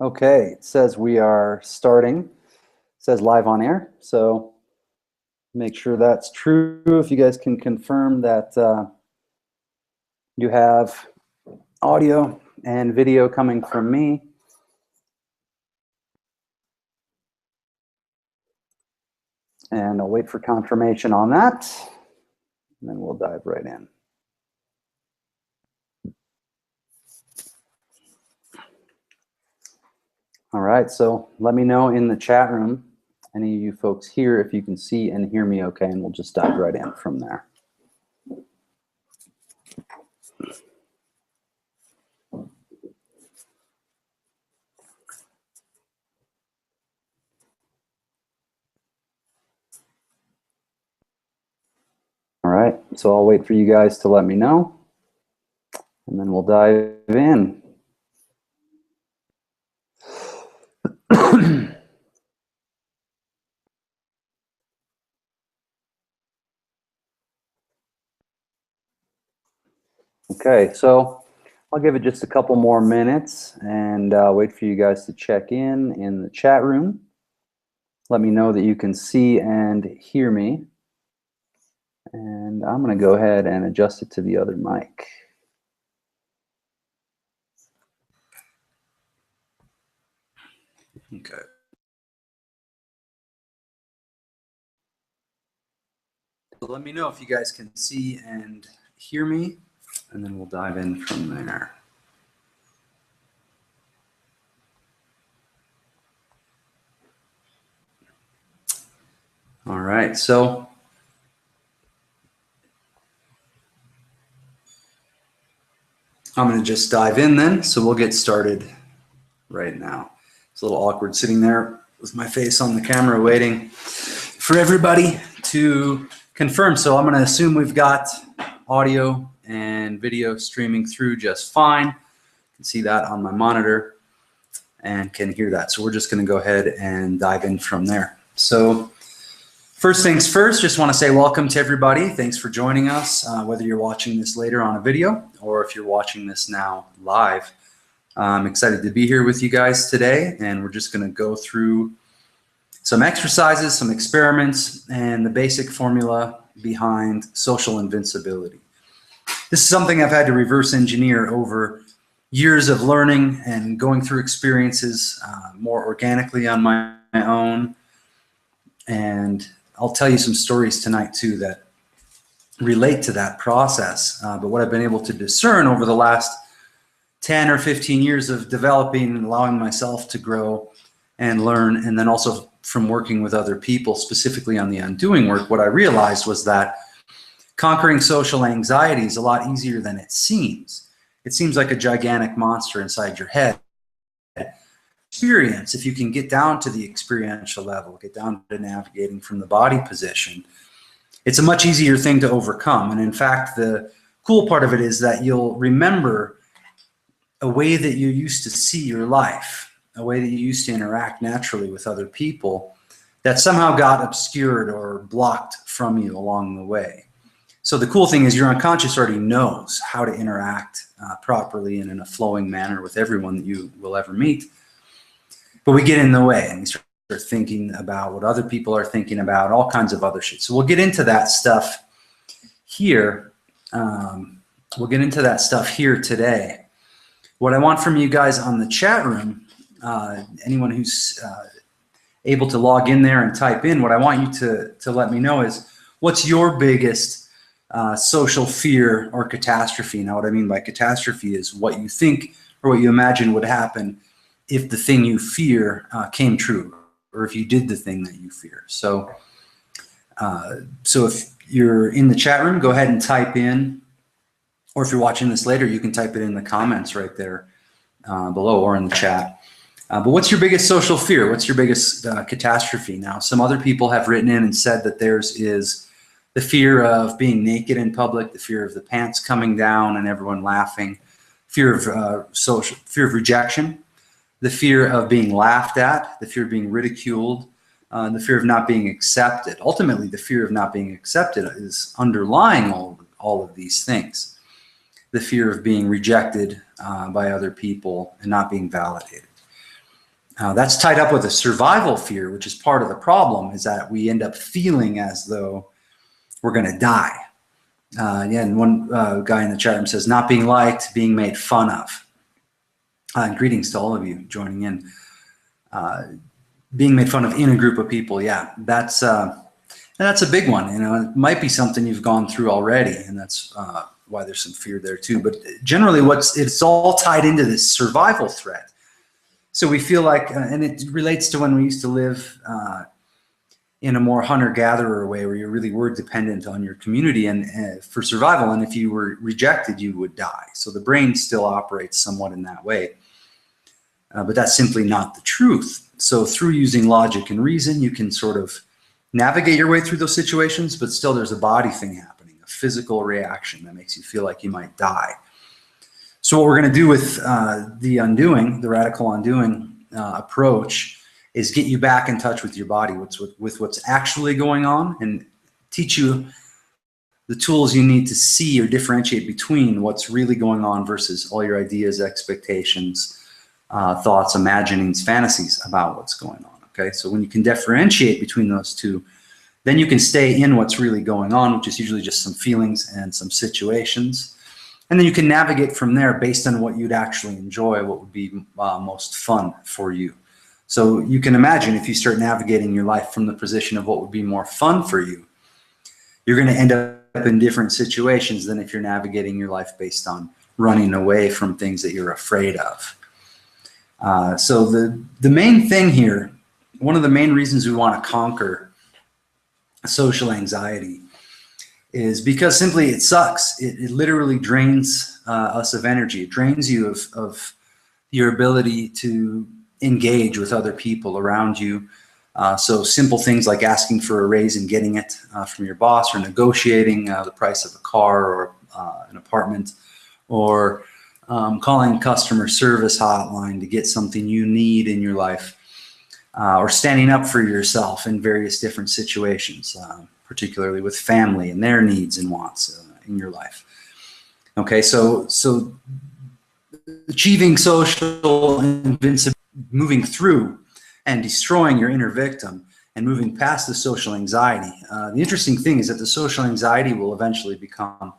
Okay, it says we are starting. It says live on air, so make sure that's true. If you guys can confirm that you have audio and video coming from me. And I'll wait for confirmation on that, and then we'll dive right in. All right, so let me know in the chat room, any of you folks here, if you can see and hear me okay, and we'll just dive right in from there. All right, so I'll wait for you guys to let me know, and then we'll dive in. Okay, so I'll give it just a couple more minutes and wait for you guys to check in the chat room. Let me know that you can see and hear me. And I'm going to go ahead and adjust it to the other mic. Okay. So let me know if you guys can see and hear me, and then we'll dive in from there. All right, so I'm going to just dive in then. So we'll get started right now. It's a little awkward sitting there with my face on the camera waiting for everybody to confirm. So I'm going to assume we've got audio and video streaming through just fine. You can see that on my monitor and can hear that. So we're just going to go ahead and dive in from there. So first things first, just want to say welcome to everybody. Thanks for joining us, whether you're watching this later on a video or if you're watching this now live. I'm excited to be here with you guys today, and we're just going to go through some exercises, some experiments, and the basic formula behind social invincibility. This is something I've had to reverse engineer over years of learning and going through experiences more organically on my own. And I'll tell you some stories tonight too that relate to that process. But what I've been able to discern over the last 10 or 15 years of developing and allowing myself to grow and learn, and then also from working with other people, specifically on the undoing work, what I realized was that conquering social anxiety is a lot easier than it seems. It seems like a gigantic monster inside your head. Experience, if you can get down to the experiential level, get down to navigating from the body position, it's a much easier thing to overcome. And in fact, the cool part of it is that you'll remember a way that you used to see your life, a way that you used to interact naturally with other people that somehow got obscured or blocked from you along the way. So the cool thing is your unconscious already knows how to interact properly and in a flowing manner with everyone that you will ever meet. But we get in the way and we start thinking about what other people are thinking about, all kinds of other shit. So we'll get into that stuff here. We'll get into that stuff here today. What I want from you guys on the chat room, anyone who's able to log in there and type in, what I want you to let me know is what's your biggest social fear or catastrophe. Now, what I mean by catastrophe is what you think or what you imagine would happen if the thing you fear came true, or if you did the thing that you fear. So, so if you're in the chat room, go ahead and type in, or if you're watching this later, you can type it in the comments right there below or in the chat. But what's your biggest social fear? What's your biggest catastrophe? Now, some other people have written in and said that theirs is the fear of being naked in public, the fear of the pants coming down and everyone laughing, fear of rejection, the fear of being laughed at, the fear of being ridiculed, the fear of not being accepted. Ultimately, the fear of not being accepted is underlying all of these things. The fear of being rejected by other people and not being validated. That's tied up with a survival fear, which is part of the problem, is that we end up feeling as though we're going to die. Yeah, and one guy in the chat room says, not being liked, being made fun of. And greetings to all of you joining in. Being made fun of in a group of people, yeah, that's a big one. You know, it might be something you've gone through already, and that's why there's some fear there too. But generally, it's all tied into this survival threat. So we feel like, and it relates to when we used to live in a more hunter-gatherer way, where you really were dependent on your community and for survival. And if you were rejected, you would die. So the brain still operates somewhat in that way. But that's simply not the truth. So through using logic and reason, you can sort of navigate your way through those situations, but still there's a body thing happening, a physical reaction that makes you feel like you might die. So what we're going to do with the undoing, the radical undoing approach, is get you back in touch with your body, with what's actually going on, and teach you the tools you need to see or differentiate between what's really going on versus all your ideas, expectations, thoughts, imaginings, fantasies about what's going on. Okay, so when you can differentiate between those two, then you can stay in what's really going on, which is usually just some feelings and some situations. And then you can navigate from there based on what you'd actually enjoy, what would be most fun for you. So you can imagine if you start navigating your life from the position of what would be more fun for you, you're going to end up in different situations than if you're navigating your life based on running away from things that you're afraid of. So the main thing here, one of the main reasons we want to conquer social anxiety is because simply it sucks. It literally drains us of energy. It drains you of your ability to engage with other people around you. So simple things like asking for a raise and getting it from your boss, or negotiating the price of a car or an apartment, or calling customer service hotline to get something you need in your life, or standing up for yourself in various different situations, particularly with family and their needs and wants in your life. Okay, so achieving social invincibility, moving through and destroying your inner victim and moving past the social anxiety. The interesting thing is that the social anxiety will eventually become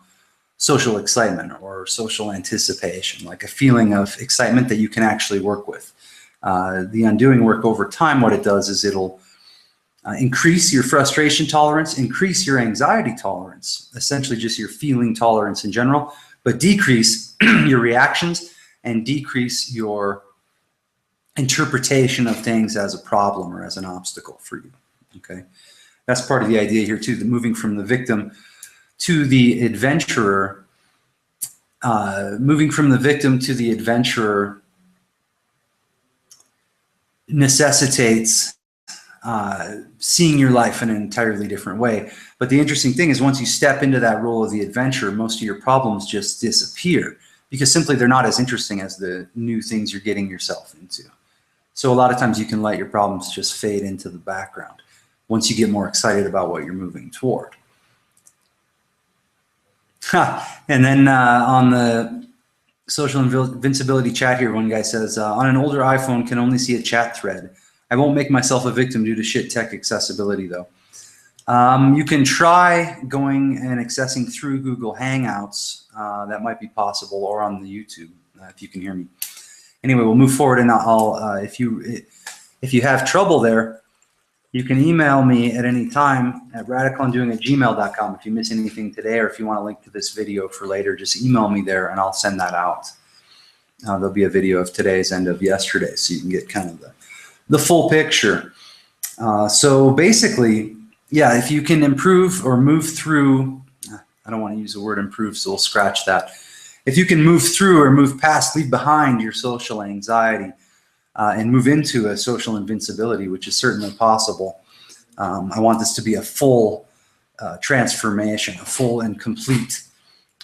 social excitement or social anticipation, like a feeling of excitement that you can actually work with. The undoing work over time, what it does is it'll increase your frustration tolerance, increase your anxiety tolerance, essentially just your feeling tolerance in general, but decrease your reactions and decrease your interpretation of things as a problem or as an obstacle for you. Okay, that's part of the idea here too, the moving from the victim to the adventurer. Moving from the victim to the adventurer necessitates seeing your life in an entirely different way. But the interesting thing is, once you step into that role of the adventurer, most of your problems just disappear, because simply they're not as interesting as the new things you're getting yourself into. So a lot of times you can let your problems just fade into the background once you get more excited about what you're moving toward. And then on the social invincibility chat here, one guy says, on an older iPhone, can only see a chat thread. I won't make myself a victim due to shit tech accessibility, though. You can try going and accessing through Google Hangouts. That might be possible, or on the YouTube, if you can hear me. Anyway, we'll move forward, and I'll if you have trouble there, you can email me at any time at radicalundoing@gmail.com. If you miss anything today, or if you want a link to this video for later, just email me there and I'll send that out. There'll be a video of today's and of yesterday, so you can get kind of the full picture. So basically, yeah, if you can improve or move through, I don't want to use the word improve, so we'll scratch that. If you can move through or move past, leave behind your social anxiety, and move into a social invincibility, which is certainly possible. I want this to be a full transformation, a full and complete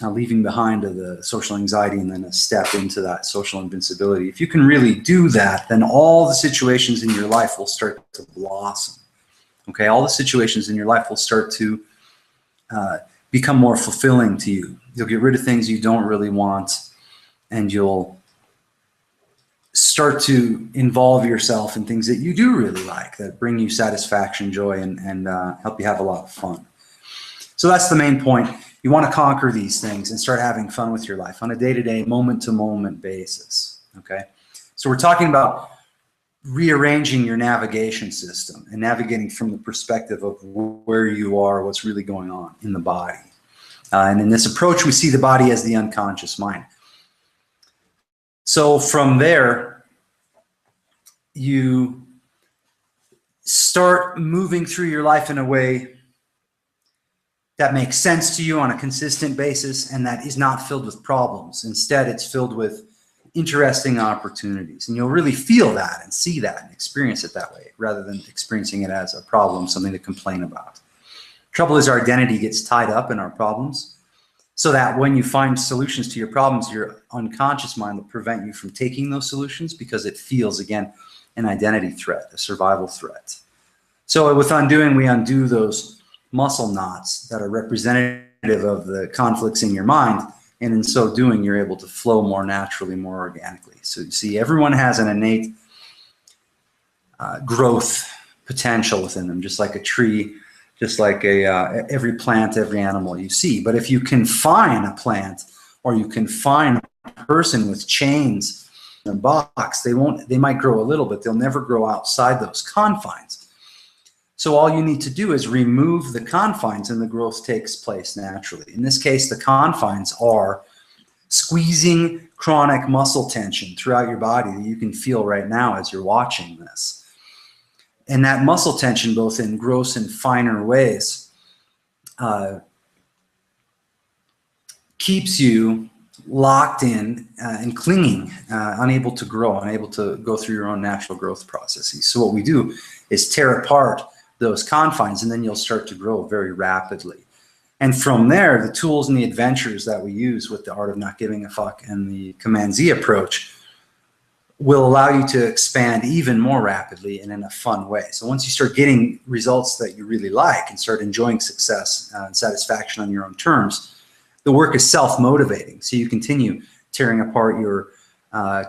leaving behind of the social anxiety, and then a step into that social invincibility. If you can really do that, then all the situations in your life will start to blossom. Okay, all the situations in your life will start to become more fulfilling to you. You'll get rid of things you don't really want, and you'll start start to involve yourself in things that you do really like, that bring you satisfaction, joy, and help you have a lot of fun. So that's the main point. You want to conquer these things and start having fun with your life on a day-to-day, moment-to-moment basis, okay? So we're talking about rearranging your navigation system and navigating from the perspective of where you are, what's really going on in the body. And in this approach, we see the body as the unconscious mind. So from there, you start moving through your life in a way that makes sense to you on a consistent basis and that is not filled with problems. Instead, it's filled with interesting opportunities. And you'll really feel that and see that and experience it that way rather than experiencing it as a problem, something to complain about. Trouble is our identity gets tied up in our problems so that when you find solutions to your problems, your unconscious mind will prevent you from taking those solutions because it feels, again, an identity threat, a survival threat. So with undoing, we undo those muscle knots that are representative of the conflicts in your mind. And in so doing, you're able to flow more naturally, more organically. So you see, everyone has an innate growth potential within them, just like a tree, just like every plant, every animal you see. But if you confine a plant or you confine a person with chains in a box, they might grow a little, but they'll never grow outside those confines. So all you need to do is remove the confines and the growth takes place naturally. In this case, the confines are squeezing chronic muscle tension throughout your body that you can feel right now as you're watching this. And that muscle tension, both in gross and finer ways, keeps you locked in and clinging, unable to grow, unable to go through your own natural growth processes. So what we do is tear apart those confines, and then you'll start to grow very rapidly. And from there, the tools and the adventures that we use with the Art of Not Giving a Fuck and the Command Z approach will allow you to expand even more rapidly and in a fun way. So once you start getting results that you really like and start enjoying success and satisfaction on your own terms, the work is self-motivating. So you continue tearing apart your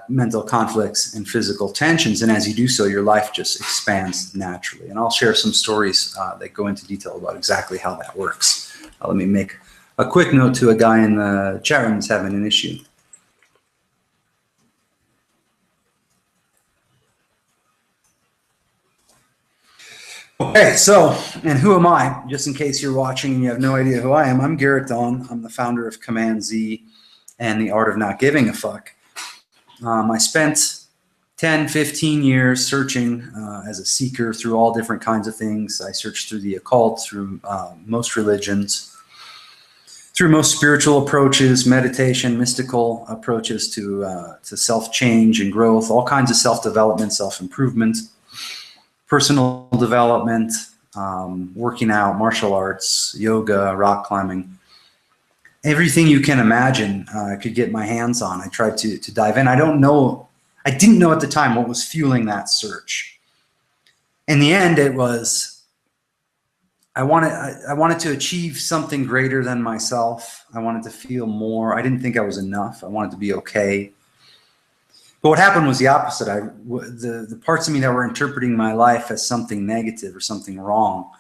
mental conflicts and physical tensions, and as you do so, your life just expands naturally. And I'll share some stories that go into detail about exactly how that works. Let me make a quick note to a guy in the chat room that's having an issue. Okay, so, and who am I? Just in case you're watching and you have no idea who I am, I'm Garrett Daun. I'm the founder of Command Z and the Art of Not Giving a Fuck. I spent 10, 15 years searching as a seeker through all different kinds of things. I searched through the occult, through most religions, through most spiritual approaches, meditation, mystical approaches to self-change and growth, all kinds of self-development, self-improvement, personal development, working out, martial arts, yoga, rock climbing. Everything you can imagine I could get my hands on. I tried to dive in. I didn't know at the time what was fueling that search. In the end, it was, I wanted to achieve something greater than myself. I wanted to feel more. I didn't think I was enough. I wanted to be okay. But what happened was the opposite. The parts of me that were interpreting my life as something negative or something wrong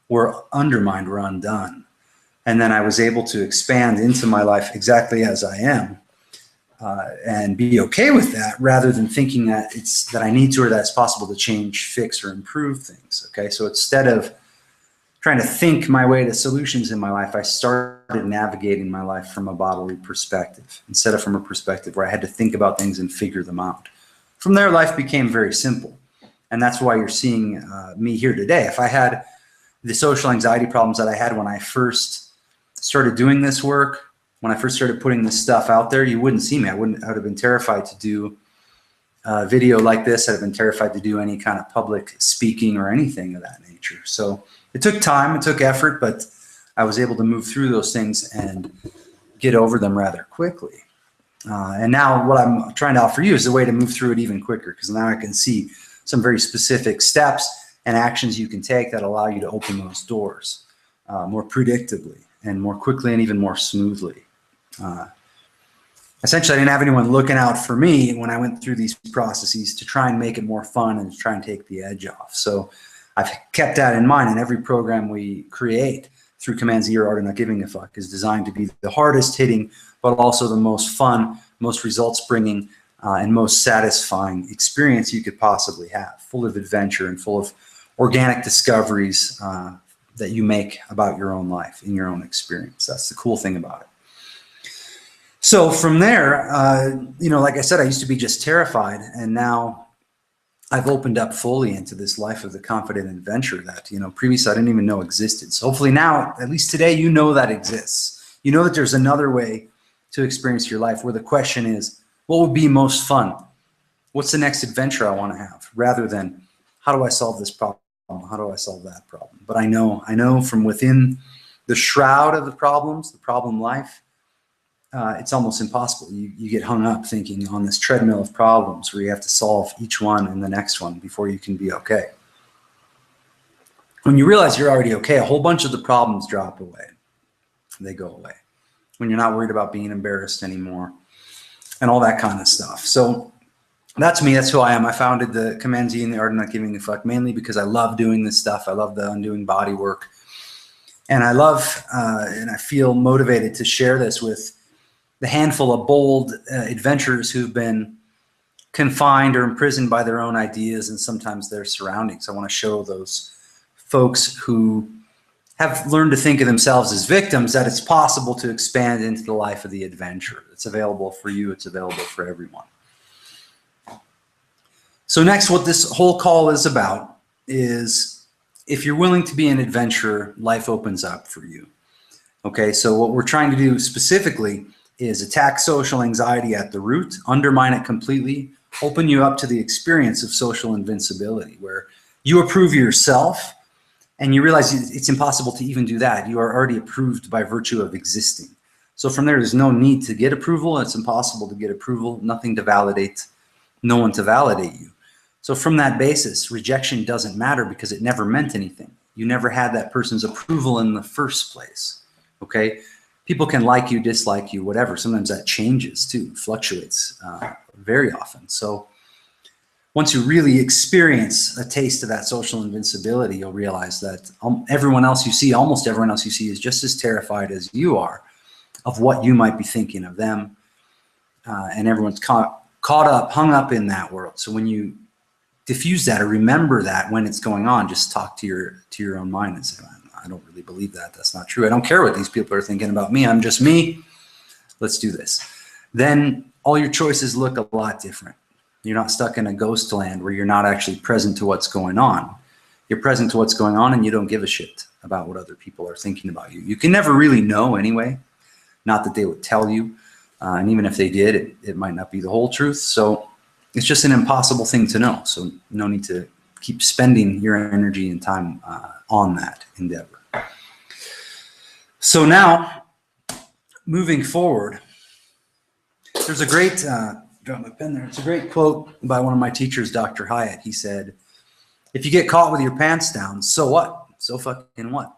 were undermined, were undone. And then I was able to expand into my life exactly as I am and be okay with that rather than thinking that I need to or that it's possible to change, fix, or improve things. Okay, so instead of trying to think my way to solutions in my life, I started navigating my life from a bodily perspective instead of from a perspective where I had to think about things and figure them out. From there, life became very simple. And that's why you're seeing me here today. If I had the social anxiety problems that I had when I first started doing this work, when I first started putting this stuff out there, you wouldn't see me. I would have been terrified to do a video like this. I'd have been terrified to do any kind of public speaking or anything of that nature. So it took time, it took effort, but I was able to move through those things and get over them rather quickly. And now what I'm trying to offer you is a way to move through it even quicker, because now I can see some very specific steps and actions you can take that allow you to open those doors more predictably and more quickly and even more smoothly. essentially I didn't have anyone looking out for me when I went through these processes to try and make it more fun and to try and take the edge off. So I've kept that in mind, and every program we create through Command Zero Art of Not Giving a Fuck is designed to be the hardest hitting, but also the most fun, most results bringing, and most satisfying experience you could possibly have, full of adventure and full of organic discoveries that you make about your own life in your own experience. That's the cool thing about it. So from there, like I said, I used to be just terrified, and now I've opened up fully into this life of the confident adventurer that, previously I didn't even know existed. So hopefully now, at least today, you know that exists. You know that there's another way to experience your life where the question is, what would be most fun? What's the next adventure I want to have? Rather than, how do I solve this problem? How do I solve that problem? But I know from within the shroud of the problems, the problem life, it's almost impossible. You get hung up thinking on this treadmill of problems where you have to solve each one and the next one before you can be okay. When you realize you're already okay, a whole bunch of the problems drop away. They go away. When you're not worried about being embarrassed anymore and all that kind of stuff. So that's me. That's who I am. I founded the Command Z and the Art of Not Giving a Fuck mainly because I love doing this stuff. I love the undoing body work. And I love and I feel motivated to share this with the handful of bold adventurers who've been confined or imprisoned by their own ideas and sometimes their surroundings. I want to show those folks who have learned to think of themselves as victims that it's possible to expand into the life of the adventurer. It's available for you. It's available for everyone. So next, what this whole call is about is if you're willing to be an adventurer, life opens up for you. Okay, so what we're trying to do specifically is attack social anxiety at the root, undermine it completely, open you up to the experience of social invincibility, where you approve yourself and you realize it's impossible to even do that. You are already approved by virtue of existing. So from there's no need to get approval. It's impossible to get approval, nothing to validate, no one to validate you. So from that basis, rejection doesn't matter because it never meant anything. You never had that person's approval in the first place, okay? People can like you, dislike you, whatever. Sometimes that changes too, fluctuates very often. So once you really experience a taste of that social invincibility, you'll realize that everyone else you see, almost everyone else you see, is just as terrified as you are of what you might be thinking of them. And everyone's caught up, hung up in that world. So when you diffuse that or remember that when it's going on, just talk to your own mind and say, I don't really believe that. That's not true. I don't care what these people are thinking about me. I'm just me. Let's do this. Then all your choices look a lot different. You're not stuck in a ghost land where you're not actually present to what's going on. You're present to what's going on and you don't give a shit about what other people are thinking about you. You can never really know anyway. Not that they would tell you. And even if they did, it might not be the whole truth. So it's just an impossible thing to know. So no need to keep spending your energy and time on that endeavor. So now, moving forward, there's a great, got my pen there. It's a great quote by one of my teachers, Dr. Hyatt. He said, if you get caught with your pants down, so what? So fucking what?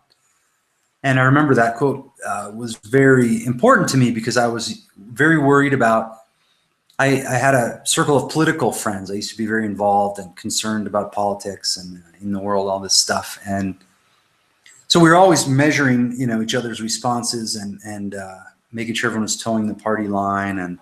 And I remember that quote was very important to me because I was very worried about, I had a circle of political friends. I used to be very involved and concerned about politics and in the world, all this stuff. And so we were always measuring, each other's responses and making sure everyone was towing the party line. And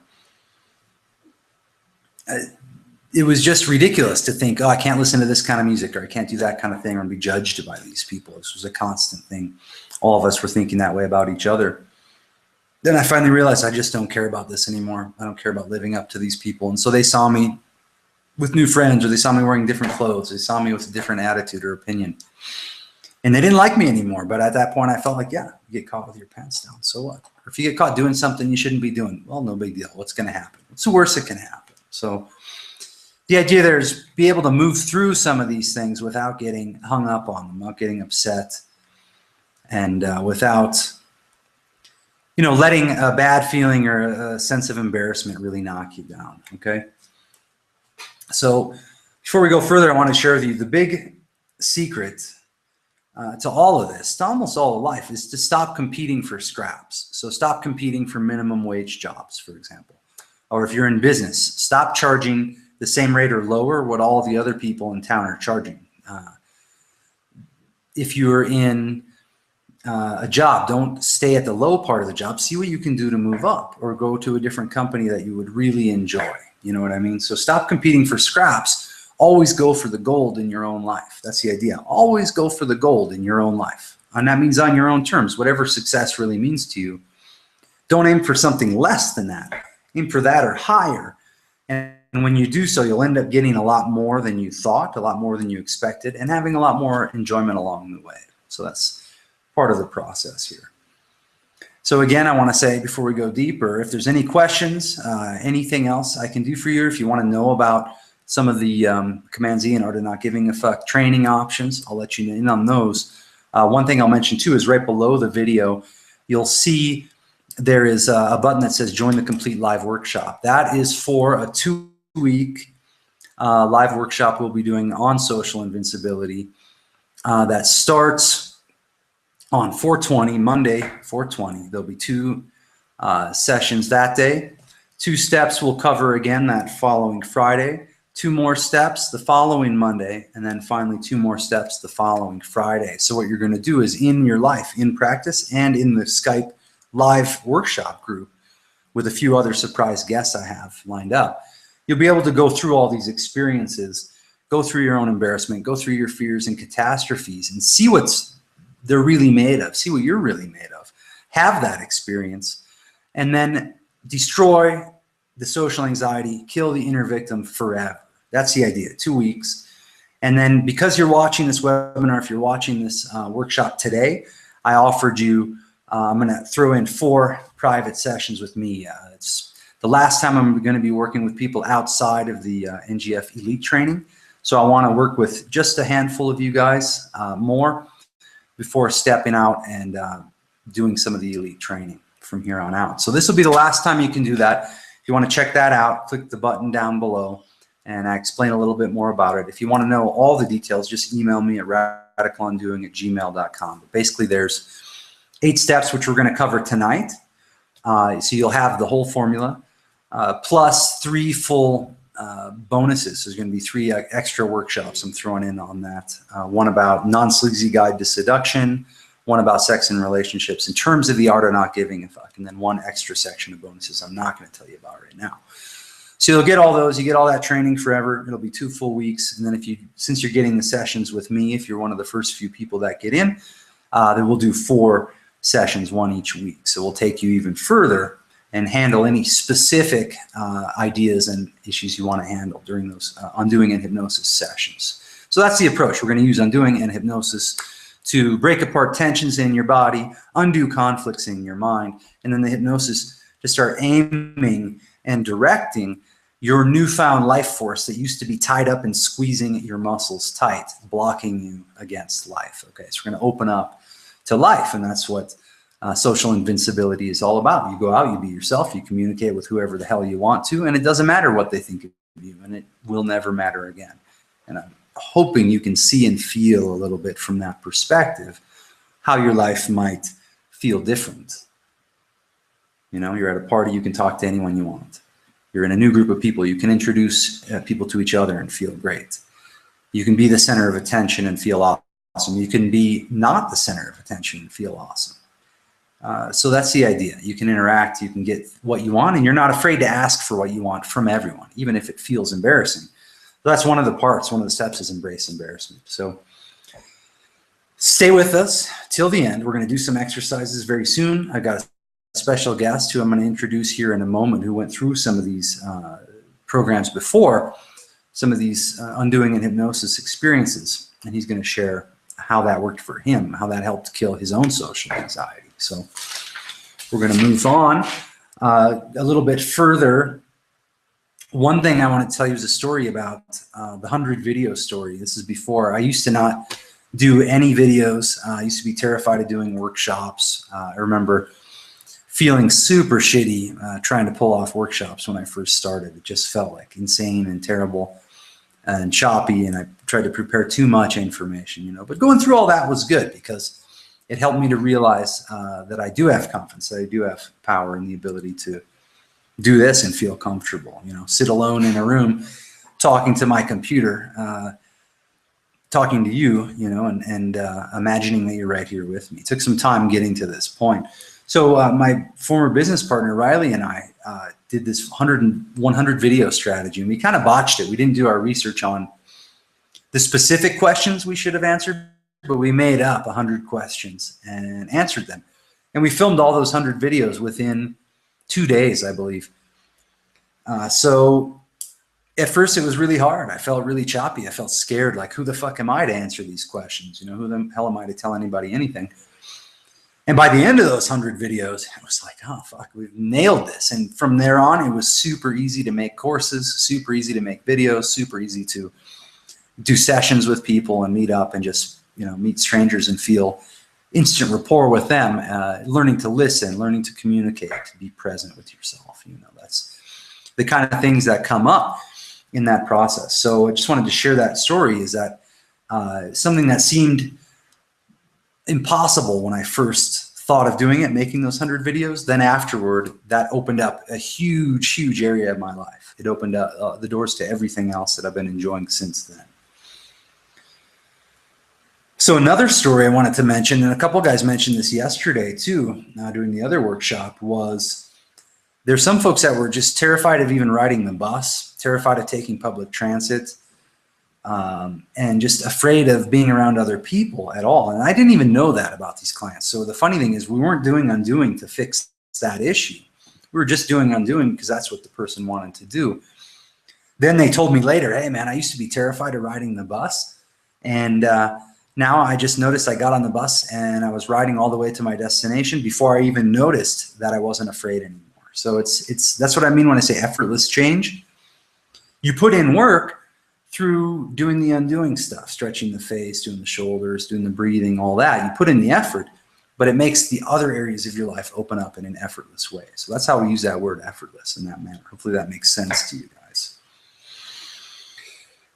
it was just ridiculous to think, oh, I can't listen to this kind of music or I can't do that kind of thing or be judged by these people. This was a constant thing. All of us were thinking that way about each other. Then I finally realized I just don't care about this anymore. I don't care about living up to these people. And so they saw me with new friends, or they saw me wearing different clothes. They saw me with a different attitude or opinion. And they didn't like me anymore. But at that point, I felt like, yeah, you get caught with your pants down. So what? Or if you get caught doing something you shouldn't be doing, well, no big deal. What's going to happen? What's the worst that can happen? So the idea there is be able to move through some of these things without getting hung up on them, without getting upset, and without letting a bad feeling or a sense of embarrassment really knock you down, okay? So before we go further, I want to share with you the big secret to all of this, to almost all of life, is to stop competing for scraps. So stop competing for minimum wage jobs, for example. or if you're in business, stop charging the same rate or lower what all the other people in town are charging. If you're in a job, don't stay at the low part of the job. See what you can do to move up, or go to a different company that you would really enjoy. You know what I mean? So stop competing for scraps. Always go for the gold in your own life. That's the idea. Always go for the gold in your own life. And that means on your own terms, whatever success really means to you. Don't aim for something less than that. Aim for that or higher. And when you do so, you'll end up getting a lot more than you thought, a lot more than you expected, and having a lot more enjoyment along the way. So that's part of the process here. So again, I want to say before we go deeper, if there's any questions, anything else I can do for you, if you want to know about some of the Command Z and Art of Not Giving a Fuck training options, I'll let you in on those. One thing I'll mention too is right below the video, you'll see there is a button that says Join the Complete Live Workshop. That is for a 2-week live workshop we'll be doing on social invincibility that starts on 4/20, Monday, 4/20. There'll be 2 sessions that day. 2 steps we'll cover again that following Friday. 2 more steps the following Monday, and then finally 2 more steps the following Friday. So what you're going to do is in your life, in practice, and in the Skype live workshop group with a few other surprise guests I have lined up, you'll be able to go through all these experiences, go through your own embarrassment, go through your fears and catastrophes, and see what's they're really made of, see what you're really made of. Have that experience, and then destroy the social anxiety, kill the inner victim forever. That's the idea, 2 weeks. And then because you're watching this webinar, if you're watching this workshop today, I offered you, I'm going to throw in 4 private sessions with me. It's the last time I'm going to be working with people outside of the NGF Elite training. So I want to work with just a handful of you guys more before stepping out and doing some of the Elite training from here on out. So this will be the last time you can do that. If you want to check that out, click the button down below, and I explain a little bit more about it. If you want to know all the details, just email me at radicalundoing@gmail.com. But basically, there's 8 steps, which we're going to cover tonight. So you'll have the whole formula, plus 3 full bonuses. There's going to be 3 extra workshops I'm throwing in on that. One about non-sleazy guide to seduction, one about sex and relationships in terms of the art of not giving a fuck, and then 1 extra section of bonuses I'm not going to tell you about right now. So you'll get all those, you get all that training forever. It'll be 2 full weeks. And then since you're getting the sessions with me, if you're one of the first few people that get in, then we'll do 4 sessions, 1 each week. So we'll take you even further and handle any specific ideas and issues you want to handle during those undoing and hypnosis sessions. So that's the approach. We're going to use undoing and hypnosis to break apart tensions in your body, undo conflicts in your mind, and then the hypnosis to start aiming and directing your newfound life force that used to be tied up and squeezing your muscles tight, blocking you against life. Okay, so we're going to open up to life, and that's what social invincibility is all about. You go out, you be yourself, you communicate with whoever the hell you want to, and it doesn't matter what they think of you, and it will never matter again. And I'm hoping you can see and feel a little bit from that perspective how your life might feel different. You know, you're at a party, you can talk to anyone you want. You're in a new group of people, you can introduce people to each other and feel great. You can be the center of attention and feel awesome. You can be not the center of attention and feel awesome. So that's the idea. You can interact, you can get what you want, and you're not afraid to ask for what you want from everyone, even if it feels embarrassing. So that's one of the parts, one of the steps is embrace embarrassment. So stay with us till the end. We're going to do some exercises very soon. I got a special guest who I'm going to introduce here in a moment who went through some of these programs before, some of these undoing and hypnosis experiences, and he's going to share how that worked for him, how that helped kill his own social anxiety. So we're going to move on a little bit further. One thing I want to tell you is a story about the 100 video story. This is before. I used to not do any videos. I used to be terrified of doing workshops. I remember feeling super shitty trying to pull off workshops when I first started. It just felt like insane and terrible and choppy, and I tried to prepare too much information, you know. But going through all that was good because it helped me to realize that I do have confidence, that I do have power and the ability to do this and feel comfortable, you know, sit alone in a room talking to my computer, talking to you, you know, and imagining that you're right here with me. It took some time getting to this point. So my former business partner, Riley, and I did this 100 video strategy, and we kind of botched it. We didn't do our research on the specific questions we should have answered, but we made up 100 questions and answered them. And we filmed all those 100 videos within 2 days, I believe. So at first it was really hard. I felt really choppy. I felt scared. Like, who the fuck am I to answer these questions? You know, who the hell am I to tell anybody anything? And by the end of those 100 videos, it was like, oh, fuck, we've nailed this. And from there on, it was super easy to make courses, super easy to make videos, super easy to do sessions with people and meet up and just, you know, meet strangers and feel instant rapport with them, learning to listen, learning to communicate, to be present with yourself. You know, that's the kind of things that come up in that process. So I just wanted to share that story, is that something that seemed impossible when I first thought of doing it, making those 100 videos, then afterward, that opened up a huge, huge area of my life. It opened up the doors to everything else that I've been enjoying since then. So another story I wanted to mention, and a couple guys mentioned this yesterday too, during the other workshop, was there's some folks that were just terrified of even riding the bus, terrified of taking public transit, and just afraid of being around other people at all. And I didn't even know that about these clients. So the funny thing is, we weren't doing undoing to fix that issue. We were just doing undoing because that's what the person wanted to do. Then they told me later, hey man, I used to be terrified of riding the bus. And now I just noticed I got on the bus and I was riding all the way to my destination before I even noticed that I wasn't afraid anymore. So that's what I mean when I say effortless change. You put in work through doing the undoing stuff, stretching the face, doing the shoulders, doing the breathing, all that. You put in the effort, but it makes the other areas of your life open up in an effortless way. So that's how we use that word effortless in that manner. Hopefully that makes sense to you guys.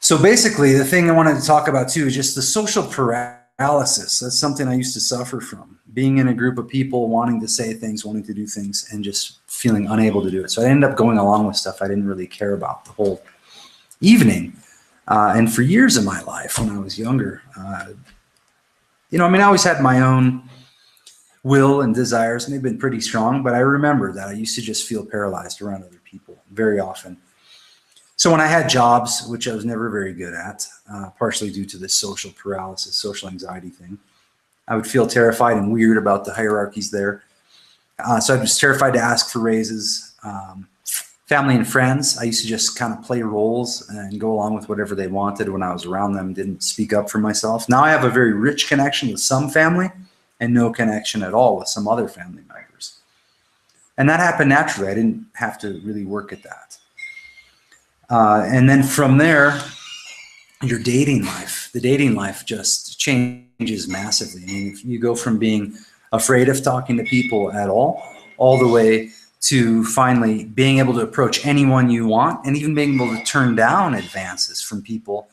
So basically, the thing I wanted to talk about too is just the social paralysis. That's something I used to suffer from. Being in a group of people, wanting to say things, wanting to do things, and just feeling unable to do it. So I ended up going along with stuff I didn't really care about the whole evening. And for years of my life, when I was younger, you know, I mean, I always had my own will and desires, and they've been pretty strong, but I remember that I used to just feel paralyzed around other people very often. So when I had jobs, which I was never very good at, partially due to this social paralysis, social anxiety thing, I would feel terrified and weird about the hierarchies there. So I was terrified to ask for raises. Family and friends, I used to just kind of play roles and go along with whatever they wanted when I was around them, didn't speak up for myself. Now I have a very rich connection with some family and no connection at all with some other family members. And that happened naturally. I didn't have to really work at that. And then from there, your dating life, the dating life just changes massively. I mean, you go from being afraid of talking to people at all the way to finally being able to approach anyone you want, and even being able to turn down advances from people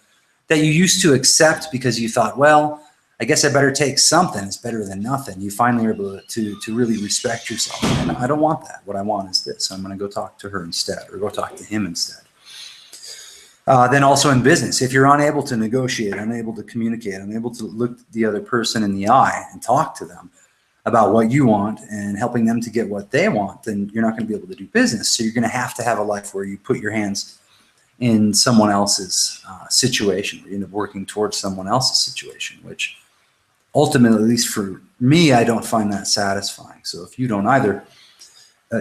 that you used to accept because you thought, well, I guess I better take something. It's better than nothing. You finally are able to really respect yourself. And I don't want that. What I want is this. I'm going to go talk to her instead, or go talk to him instead. Then also in business, if you're unable to negotiate, unable to communicate, unable to look the other person in the eye and talk to them about what you want and helping them to get what they want, then you're not going to be able to do business. So you're going to have a life where you put your hands in someone else's situation, or you end up working towards someone else's situation, which ultimately, at least for me, I don't find that satisfying. So if you don't either,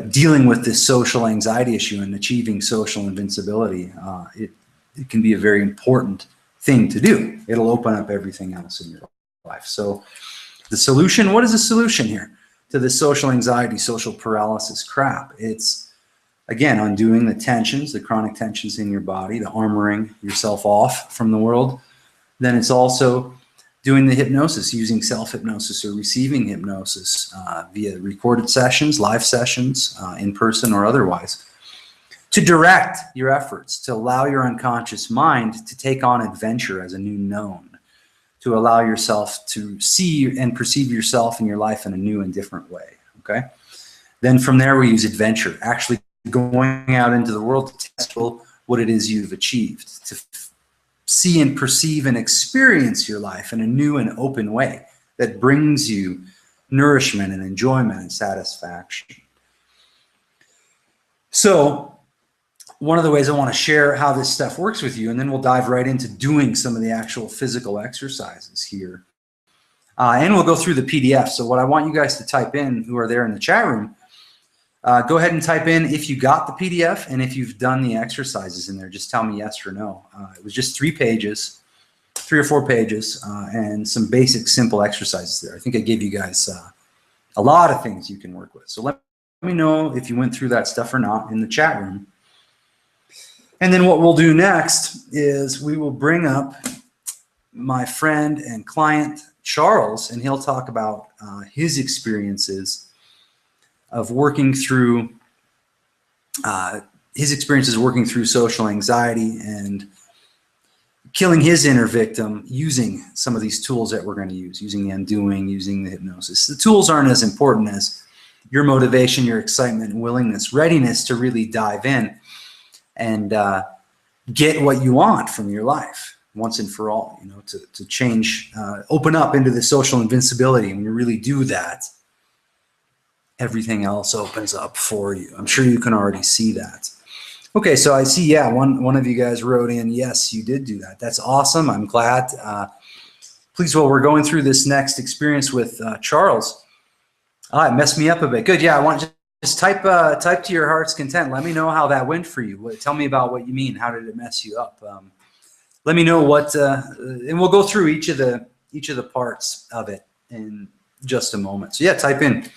dealing with this social anxiety issue and achieving social invincibility, it can be a very important thing to do. It'll open up everything else in your life. So the solution, what is the solution here to this social anxiety, social paralysis crap? It's, again, undoing the tensions, the chronic tensions in your body, the armoring yourself off from the world. Then it's also doing the hypnosis, using self-hypnosis or receiving hypnosis via recorded sessions, live sessions, in person or otherwise, to direct your efforts, to allow your unconscious mind to take on adventure as a new known, to allow yourself to see and perceive yourself and your life in a new and different way, okay? Then from there, we use adventure, actually going out into the world to test what it is you've achieved, to see and perceive and experience your life in a new and open way that brings you nourishment and enjoyment and satisfaction. So one of the ways I want to share how this stuff works with you, and then we'll dive right into doing some of the actual physical exercises here. And we'll go through the PDF. So what I want you guys to type in, who are there in the chat room, go ahead and type in if you got the PDF and if you've done the exercises in there. Just tell me yes or no. It was just 3 or 4 pages, and some basic simple exercises there. I think I gave you guys a lot of things you can work with. So let me know if you went through that stuff or not in the chat room. And then what we'll do next is we will bring up my friend and client, Charles, and he'll talk about his experiences of working through social anxiety and killing his inner victim using some of these tools that we're going to use, using the undoing, using the hypnosis. The tools aren't as important as your motivation, your excitement, willingness, readiness to really dive in and get what you want from your life once and for all, you know, to change, open up into the social invincibility. When you really do that, everything else opens up for you. I'm sure you can already see that. Okay, so I see, yeah, one of you guys wrote in, yes, you did do that. That's awesome. I'm glad. Please, while we're going through this next experience with Charles, it messed me up a bit. Good, yeah, I want just type to your heart's content. Let me know how that went for you. Tell me about what you mean. How did it mess you up? Let me know what, and we'll go through each of the parts of it in just a moment. So yeah, type in,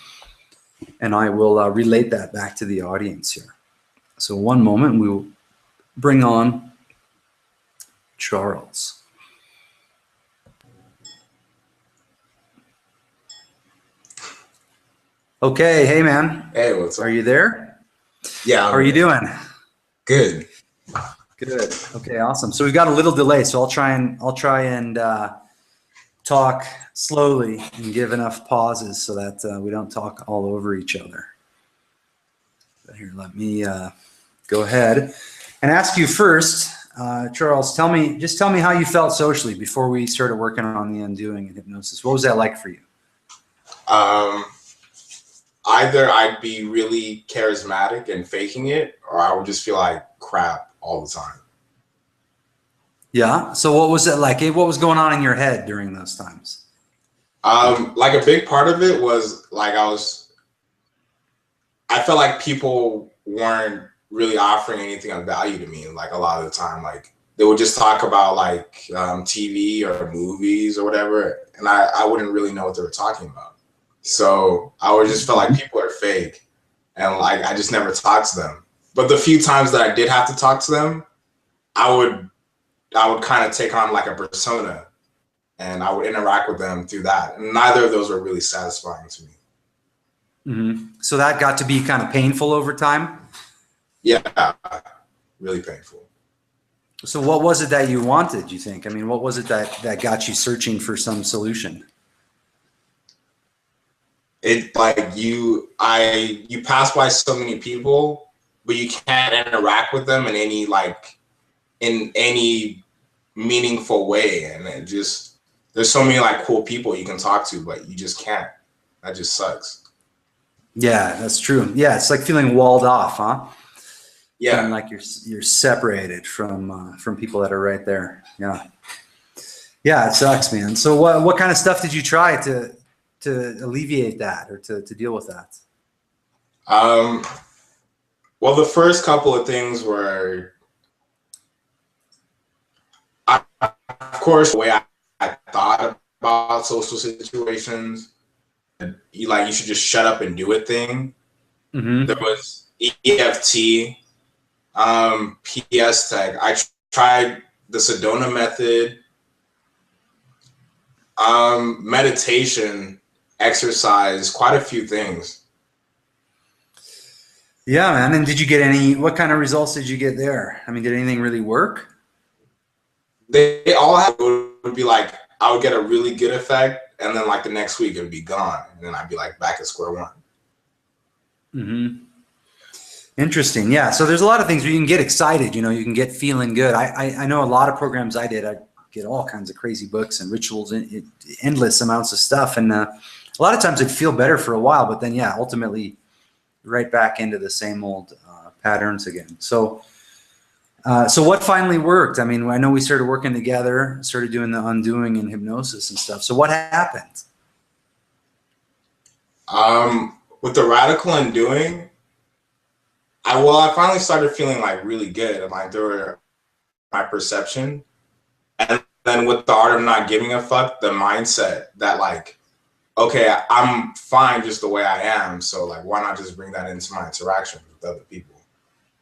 and I will relate that back to the audience here. So one moment, we will bring on Charles. Okay, hey man. Hey, what's up? Are you there? Yeah. How are you doing? Good. Good. Okay, awesome. So we've got a little delay, so I'll try and talk slowly and give enough pauses so that we don't talk all over each other. But here, let me go ahead and ask you first, Charles. Just tell me how you felt socially before we started working on the undoing and hypnosis. What was that like for you? Either I'd be really charismatic and faking it, or I would just feel like crap all the time. Yeah. So what was it like? What was going on in your head during those times? Like a big part of it was like I felt like people weren't really offering anything of value to me. Like a lot of the time, like they would just talk about like TV or movies or whatever, and I wouldn't really know what they were talking about. So I would just feel like people are fake, and like I just never talked to them. But the few times that I did have to talk to them, I would kind of take on like a persona, and I would interact with them through that. And neither of those were really satisfying to me. Mm-hmm. So that got to be kind of painful over time? Yeah, really painful. So what was it that you wanted, you think? I mean, what was it that got you searching for some solution? It like you pass by so many people, but you can't interact with them in any meaningful way. And it just, there's so many like cool people you can talk to, but you just can't. That just sucks. Yeah, that's true. Yeah, it's like feeling walled off, huh? Yeah, feeling like you're separated from people that are right there. Yeah, yeah, it sucks, man. So what kind of stuff did you try to alleviate that or to deal with that? Well, the first couple of things were, of course, the way I thought about social situations. You should just shut up and do it thing. Mm-hmm. There was EFT, PS Tech. I tried the Sedona method, meditation, exercise, quite a few things. Yeah, man. And did you get what kind of results did you get there? I mean, did anything really work? They all would be like, I would get a really good effect, and then like the next week it would be gone, and then I'd be like back at square one. Mm-hmm. Interesting. Yeah. So there's a lot of things where you can get excited, you know, you can get feeling good. I know a lot of programs I did, I get all kinds of crazy books and rituals and endless amounts of stuff. And a lot of times I'd feel better for a while, but then, yeah, ultimately right back into the same old patterns again. So what finally worked? I mean, I know we started working together, started doing the undoing and hypnosis and stuff. So what happened? With the radical undoing, I finally started feeling like really good, like there were my perception. And then with the art of not giving a fuck, the mindset that like, okay, I'm fine just the way I am. So like, why not just bring that into my interactions with other people?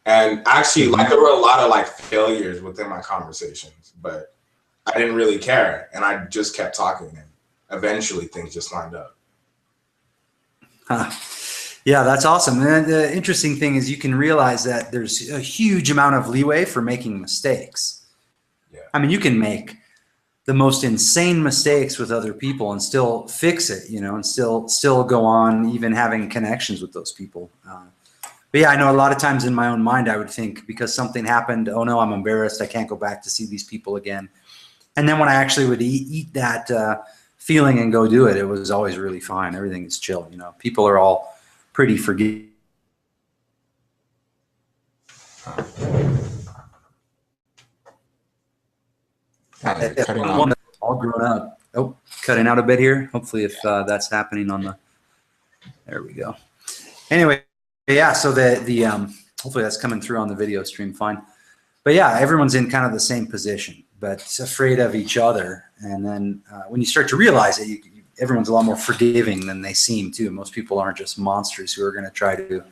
And actually, like there were a lot of like failures within my conversations, but I didn't really care. And I just kept talking and eventually things just lined up. Huh. Yeah, that's awesome. And the interesting thing is you can realize that there's a huge amount of leeway for making mistakes. Yeah. I mean, you can make the most insane mistakes with other people and still fix it, you know, and still go on even having connections with those people. But yeah, I know a lot of times in my own mind, I would think because something happened, oh no, I'm embarrassed. I can't go back to see these people again. And then when I actually would eat that feeling and go do it, it was always really fine. Everything is chill, you know. People are all pretty forgiving. Cutting out. All grown up. Oh, cutting out a bit here. Hopefully if that's happening on the, there we go. Anyway, yeah, so the hopefully that's coming through on the video stream fine. But yeah, everyone's in kind of the same position, but afraid of each other. And then when you start to realize it, everyone's a lot more forgiving than they seem too. Most people aren't just monsters who are going to try to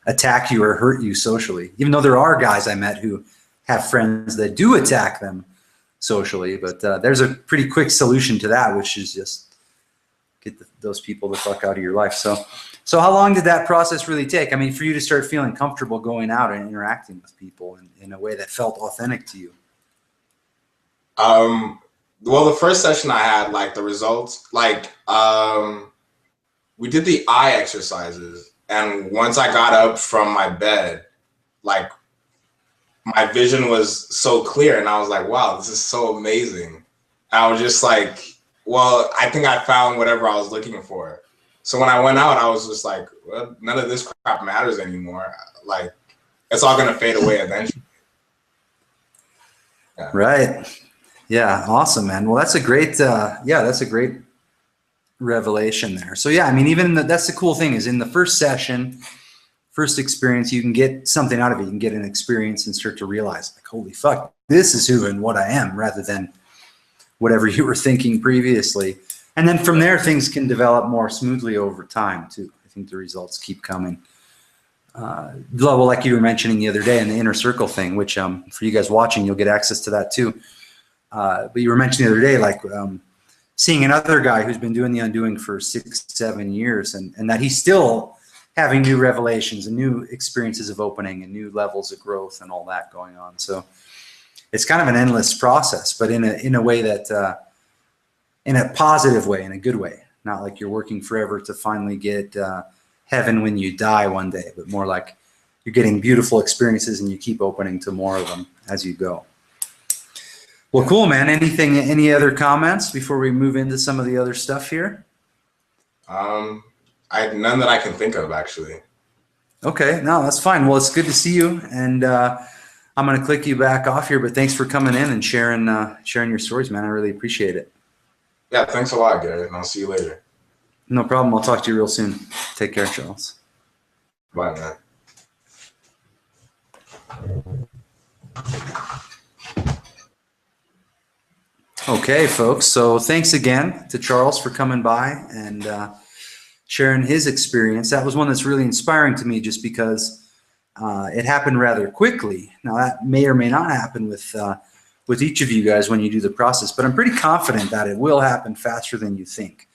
attack you or hurt you socially, even though there are guys I met who have friends that do attack them socially. But there's a pretty quick solution to that, which is just get those people the fuck out of your life. So how long did that process really take? I mean, for you to start feeling comfortable going out and interacting with people in a way that felt authentic to you? Well, the first session I had, like the results, like we did the eye exercises. And once I got up from my bed, like my vision was so clear and I was like, wow, this is so amazing. I was just like, well, I think I found whatever I was looking for. So when I went out, I was just like, well, none of this crap matters anymore. Like, it's all gonna fade away eventually. Yeah. Right. Yeah. Awesome, man. Well, that's a great, that's a great revelation there. So yeah, I mean, even that's the cool thing is in the first session, first experience, you can get something out of it. You can get an experience and start to realize like, holy fuck, this is who and what I am rather than whatever you were thinking previously. And then from there, things can develop more smoothly over time too. I think the results keep coming. Well, like you were mentioning the other day in the inner circle thing, which for you guys watching, you'll get access to that too. But you were mentioning the other day, like seeing another guy who's been doing the undoing for 6-7 years and that he's still having new revelations and new experiences of opening and new levels of growth and all that going on. So it's kind of an endless process, but in a way that, in a positive way, in a good way, not like you're working forever to finally get heaven when you die one day, but more like you're getting beautiful experiences and you keep opening to more of them as you go. Well, cool, man. Any other comments before we move into some of the other stuff here? None that I can think of, actually. Okay, no, that's fine. Well, it's good to see you, and I'm going to click you back off here, but thanks for coming in and sharing your stories, man. I really appreciate it. Yeah, thanks a lot, Garrett, and I'll see you later. No problem. I'll talk to you real soon. Take care, Charles. Bye, man. Okay, folks. So thanks again to Charles for coming by and sharing his experience. That was one that's really inspiring to me just because it happened rather quickly. Now, that may or may not happen with each of you guys when you do the process, but I'm pretty confident that it will happen faster than you think.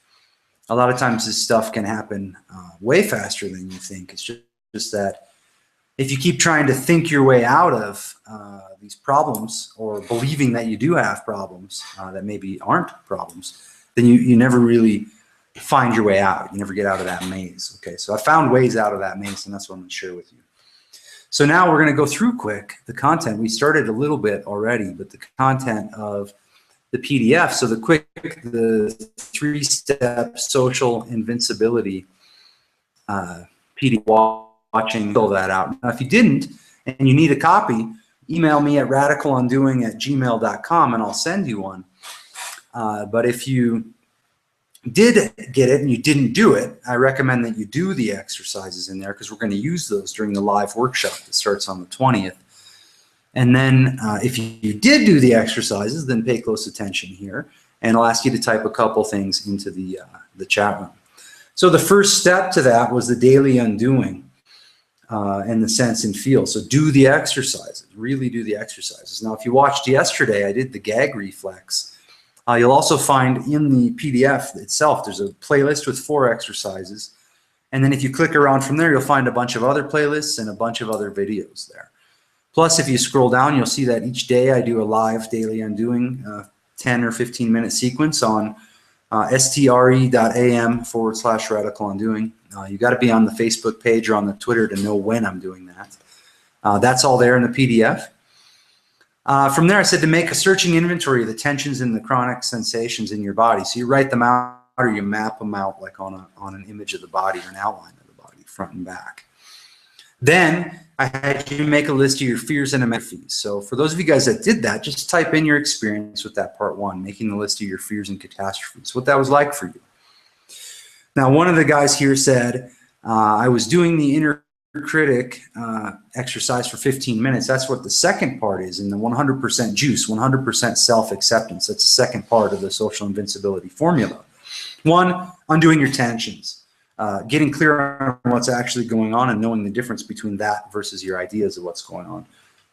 A lot of times this stuff can happen way faster than you think. It's just that if you keep trying to think your way out of these problems or believing that you do have problems that maybe aren't problems, then you never really find your way out. You never get out of that maze. Okay, so I found ways out of that maze, and that's what I'm going to share with you. So now we're going to go through quick the content. We started a little bit already, but the content of the PDF. So the 3-step social invincibility PDF, watching, fill that out. Now, if you didn't and you need a copy, email me at radicalundoing@gmail.com and I'll send you one. But if you did get it and you didn't do it, I recommend that you do the exercises in there, because we're going to use those during the live workshop that starts on the 20th. And then if you did do the exercises, then pay close attention here, and I'll ask you to type a couple things into the chat room. So the first step to that was the daily undoing and the sense and feel. So do the exercises, really do the exercises. Now, if you watched yesterday, I did the gag reflex. You'll also find in the PDF itself, there's a playlist with 4 exercises. And then if you click around from there, you'll find a bunch of other playlists and a bunch of other videos there. Plus, if you scroll down, you'll see that each day I do a live daily undoing 10 or 15-minute sequence on stre.am/radical undoing. You got to be on the Facebook page or on the Twitter to know when I'm doing that. That's all there in the PDF. From there, I said to make a searching inventory of the tensions and the chronic sensations in your body. So you write them out or you map them out like on an image of the body or an outline of the body, front and back. Then I had you make a list of your fears and catastrophes. So for those of you guys that did that, just type in your experience with that part 1, making the list of your fears and catastrophes, what that was like for you. Now, one of the guys here said, I was doing the inner critic exercise for 15 minutes. That's what the second part is in the 100% juice, 100% self-acceptance. That's the second part of the social invincibility formula. 1, undoing your tensions. Getting clear on what's actually going on and knowing the difference between that versus your ideas of what's going on.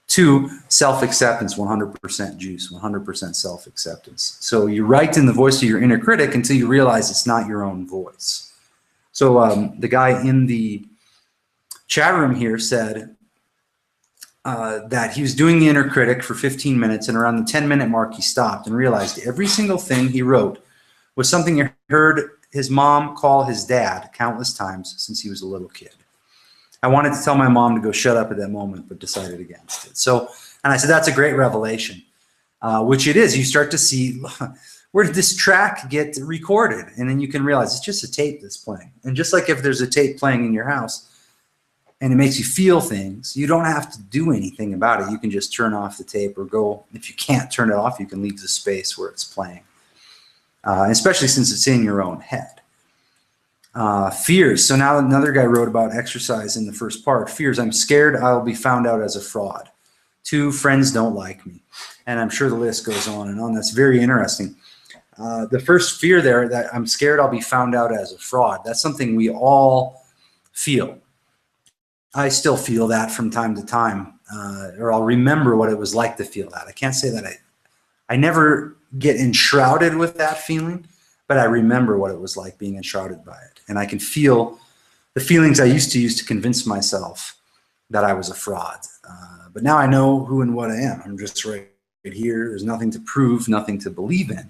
2, self-acceptance, 100% juice, 100% self-acceptance. So you write in the voice of your inner critic until you realize it's not your own voice. So the guy in the chat room here said that he was doing the inner critic for 15 minutes, and around the 10-minute mark he stopped and realized every single thing he wrote was something he heard his mom call his dad countless times since he was a little kid. I wanted to tell my mom to go shut up at that moment, but decided against it. So, and I said, that's a great revelation, which it is. You start to see, where did this track get recorded? And then you can realize it's just a tape that's playing. And just like if there's a tape playing in your house and it makes you feel things, you don't have to do anything about it. You can just turn off the tape or go, if you can't turn it off, you can leave the space where it's playing. Especially since it's in your own head. Fears. So now another guy wrote about exercise in the first part. Fears. I'm scared I'll be found out as a fraud. 2, friends don't like me. And I'm sure the list goes on and on. That's very interesting. The first fear there, that I'm scared I'll be found out as a fraud. That's something we all feel. I still feel that from time to time, or I'll remember what it was like to feel that. I can't say that I never get enshrouded with that feeling, but I remember what it was like being enshrouded by it. And I can feel the feelings I used to use to convince myself that I was a fraud. But now I know who and what I am. I'm just right here. There's nothing to prove, nothing to believe in.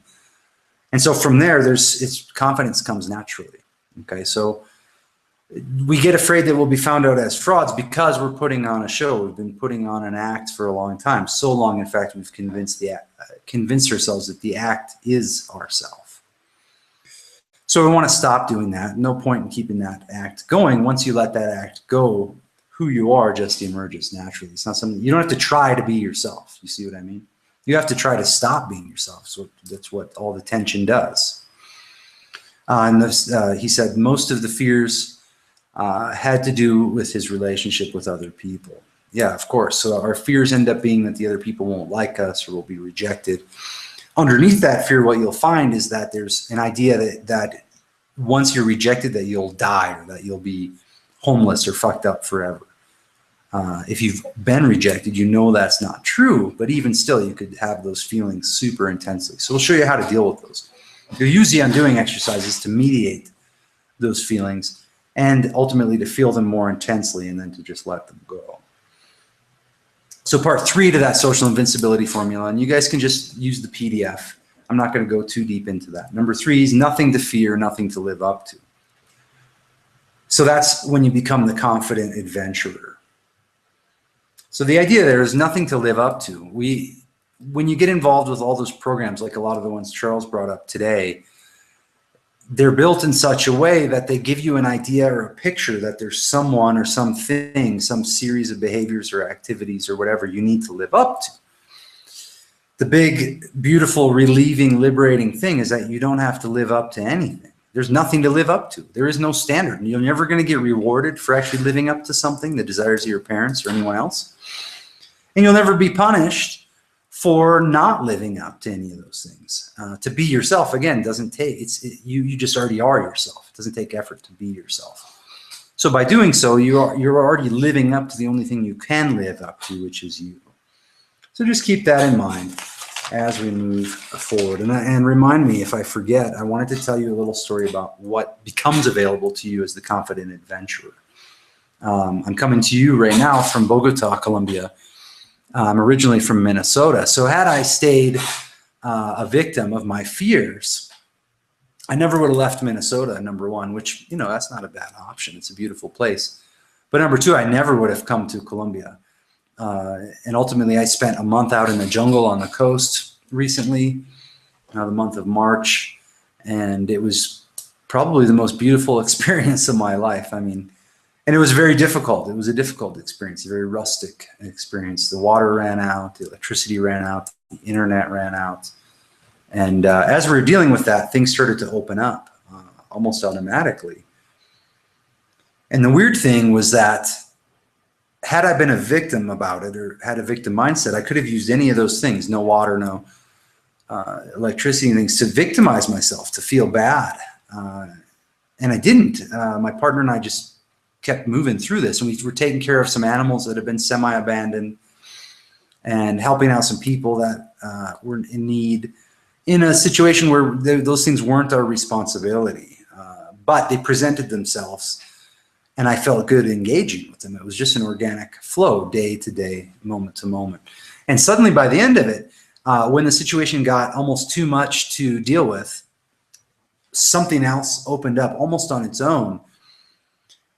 And so from there, confidence comes naturally. Okay, so we get afraid that we'll be found out as frauds because we're putting on a show. We've been putting on an act for a long time. So long, in fact, we've convinced ourselves that the act is ourself. So we want to stop doing that. No point in keeping that act going. Once you let that act go, who you are just emerges naturally. It's not something you don't have to try to be yourself. You see what I mean? You have to try to stop being yourself. So that's what all the tension does. He said most of the fears had to do with his relationship with other people. Yeah, of course. So our fears end up being that the other people won't like us or will be rejected. Underneath that fear, what you'll find is that there's an idea that once you're rejected, that you'll die or that you'll be homeless or fucked up forever. If you've been rejected, you know that's not true, but even still, you could have those feelings super intensely. So we'll show you how to deal with those. You'll use the undoing exercises to mediate those feelings and ultimately to feel them more intensely and then to just let them go. So part 3 to that social invincibility formula, and you guys can just use the PDF. I'm not going to go too deep into that. Number 3 is nothing to fear, nothing to live up to. So that's when you become the confident adventurer. So the idea there is nothing to live up to. When you get involved with all those programs, like a lot of the ones Charles brought up today, they're built in such a way that they give you an idea or a picture that there's someone or something, some series of behaviors or activities or whatever you need to live up to. The big, beautiful, relieving, liberating thing is that you don't have to live up to anything. There's nothing to live up to. There is no standard. You're never going to get rewarded for actually living up to something, the desires of your parents or anyone else. And you'll never be punished for not living up to any of those things. To be yourself, again, doesn't take, you just already are yourself. It doesn't take effort to be yourself. So by doing so, you're already living up to the only thing you can live up to, which is you. So just keep that in mind as we move forward. And remind me if I forget, I wanted to tell you a little story about what becomes available to you as the confident adventurer. I'm coming to you right now from Bogota, Colombia. I'm originally from Minnesota. So had I stayed a victim of my fears, I never would have left Minnesota, number one, which, you know, that's not a bad option. It's a beautiful place. But number two, I never would have come to Colombia. And ultimately, I spent a month out in the jungle on the coast recently, the month of March. And it was probably the most beautiful experience of my life. I mean, and it was very difficult. It was a difficult experience, a very rustic experience. The water ran out, the electricity ran out, the internet ran out. And as we were dealing with that, things started to open up almost automatically. And the weird thing was that had I been a victim about it or had a victim mindset, I could have used any of those things, no water, no electricity and things, to victimize myself, to feel bad. And I didn't. My partner and I just kept moving through this, and we were taking care of some animals that had been semi-abandoned and helping out some people that were in need in a situation where those things weren't our responsibility, but they presented themselves, and I felt good engaging with them. It was just an organic flow, day to day, moment to moment. And suddenly by the end of it, when the situation got almost too much to deal with, something else opened up almost on its own.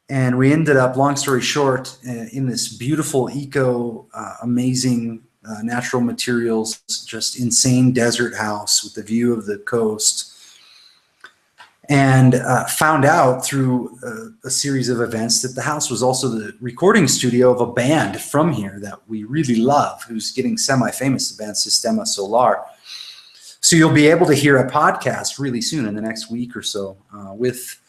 And we ended up, long story short, in this beautiful, amazing natural materials, just insane desert house with the view of the coast. And found out through a series of events that the house was also the recording studio of a band from here that we really love, who's getting semi-famous, the band Sistema Solar. So you'll be able to hear a podcast really soon in the next week or so with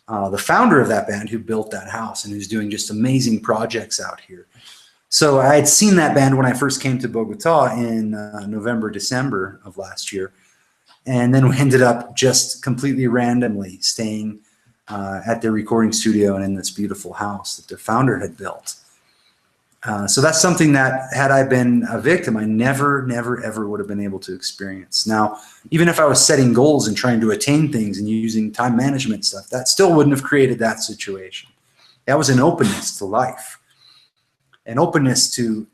the founder of that band who built that house and who's doing just amazing projects out here. So I had seen that band when I first came to Bogota in November, December of last year. And then we ended up just completely randomly staying at their recording studio and in this beautiful house that their founder had built. So that's something that, had I been a victim, I never, ever would have been able to experience. Now, even if I was setting goals and trying to attain things and using time management stuff, that still wouldn't have created that situation. That was an openness to life, an openness to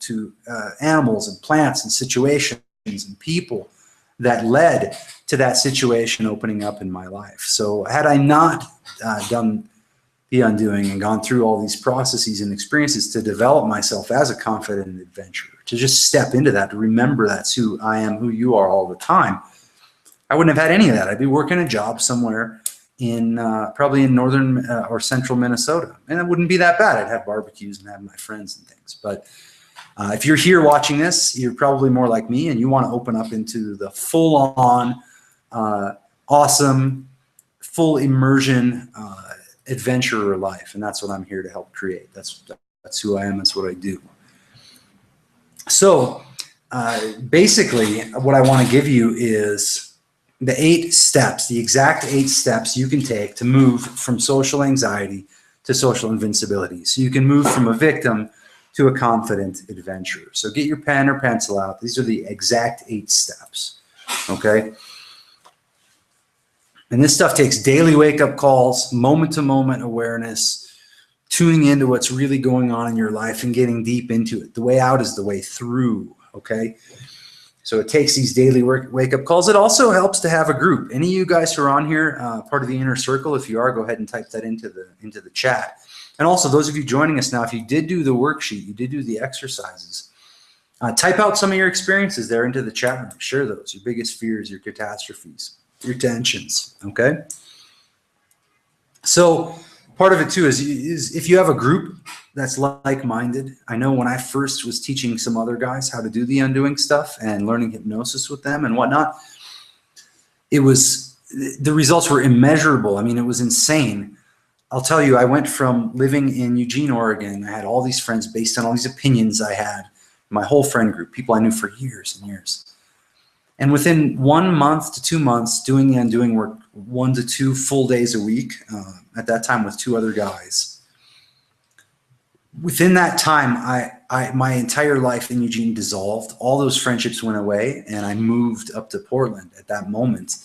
animals and plants and situations and people that led to that situation opening up in my life. So had I not done the undoing and gone through all these processes and experiences to develop myself as a confident adventurer, to just step into that, to remember that's who I am, who you are all the time, I wouldn't have had any of that. I'd be working a job somewhere in probably in northern or central Minnesota, and it wouldn't be that bad. I'd have barbecues and have my friends and things. But if you're here watching this, you're probably more like me, and you want to open up into the full-on, awesome, full immersion adventurer life, and that's what I'm here to help create. That's who I am. That's what I do. So basically, what I want to give you is the 8 steps, the exact 8 steps you can take to move from social anxiety to social invincibility. So you can move from a victim to a confident adventurer. So get your pen or pencil out. These are the exact 8 steps, okay? And this stuff takes daily wake-up calls, moment-to-moment awareness, tuning into what's really going on in your life and getting deep into it. The way out is the way through, okay? So it takes these daily wake-up calls. It also helps to have a group. Any of you guys who are on here, part of the inner circle, if you are, go ahead and type that into the chat. And also, those of you joining us now, if you did do the worksheet, you did do the exercises, type out some of your experiences there into the chat room. Share those, your biggest fears, your catastrophes, your tensions, okay? So part of it too is if you have a group that's like-minded. I know when I first was teaching some other guys how to do the undoing stuff and learning hypnosis with them and whatnot, the results were immeasurable. I mean, it was insane. I'll tell you, I went from living in Eugene, Oregon. I had all these friends based on all these opinions I had, my whole friend group, people I knew for years and years. And within 1 month to 2 months, doing the undoing work 1 to 2 full days a week, at that time with 2 other guys. Within that time, my entire life in Eugene dissolved. All those friendships went away, and I moved up to Portland at that moment.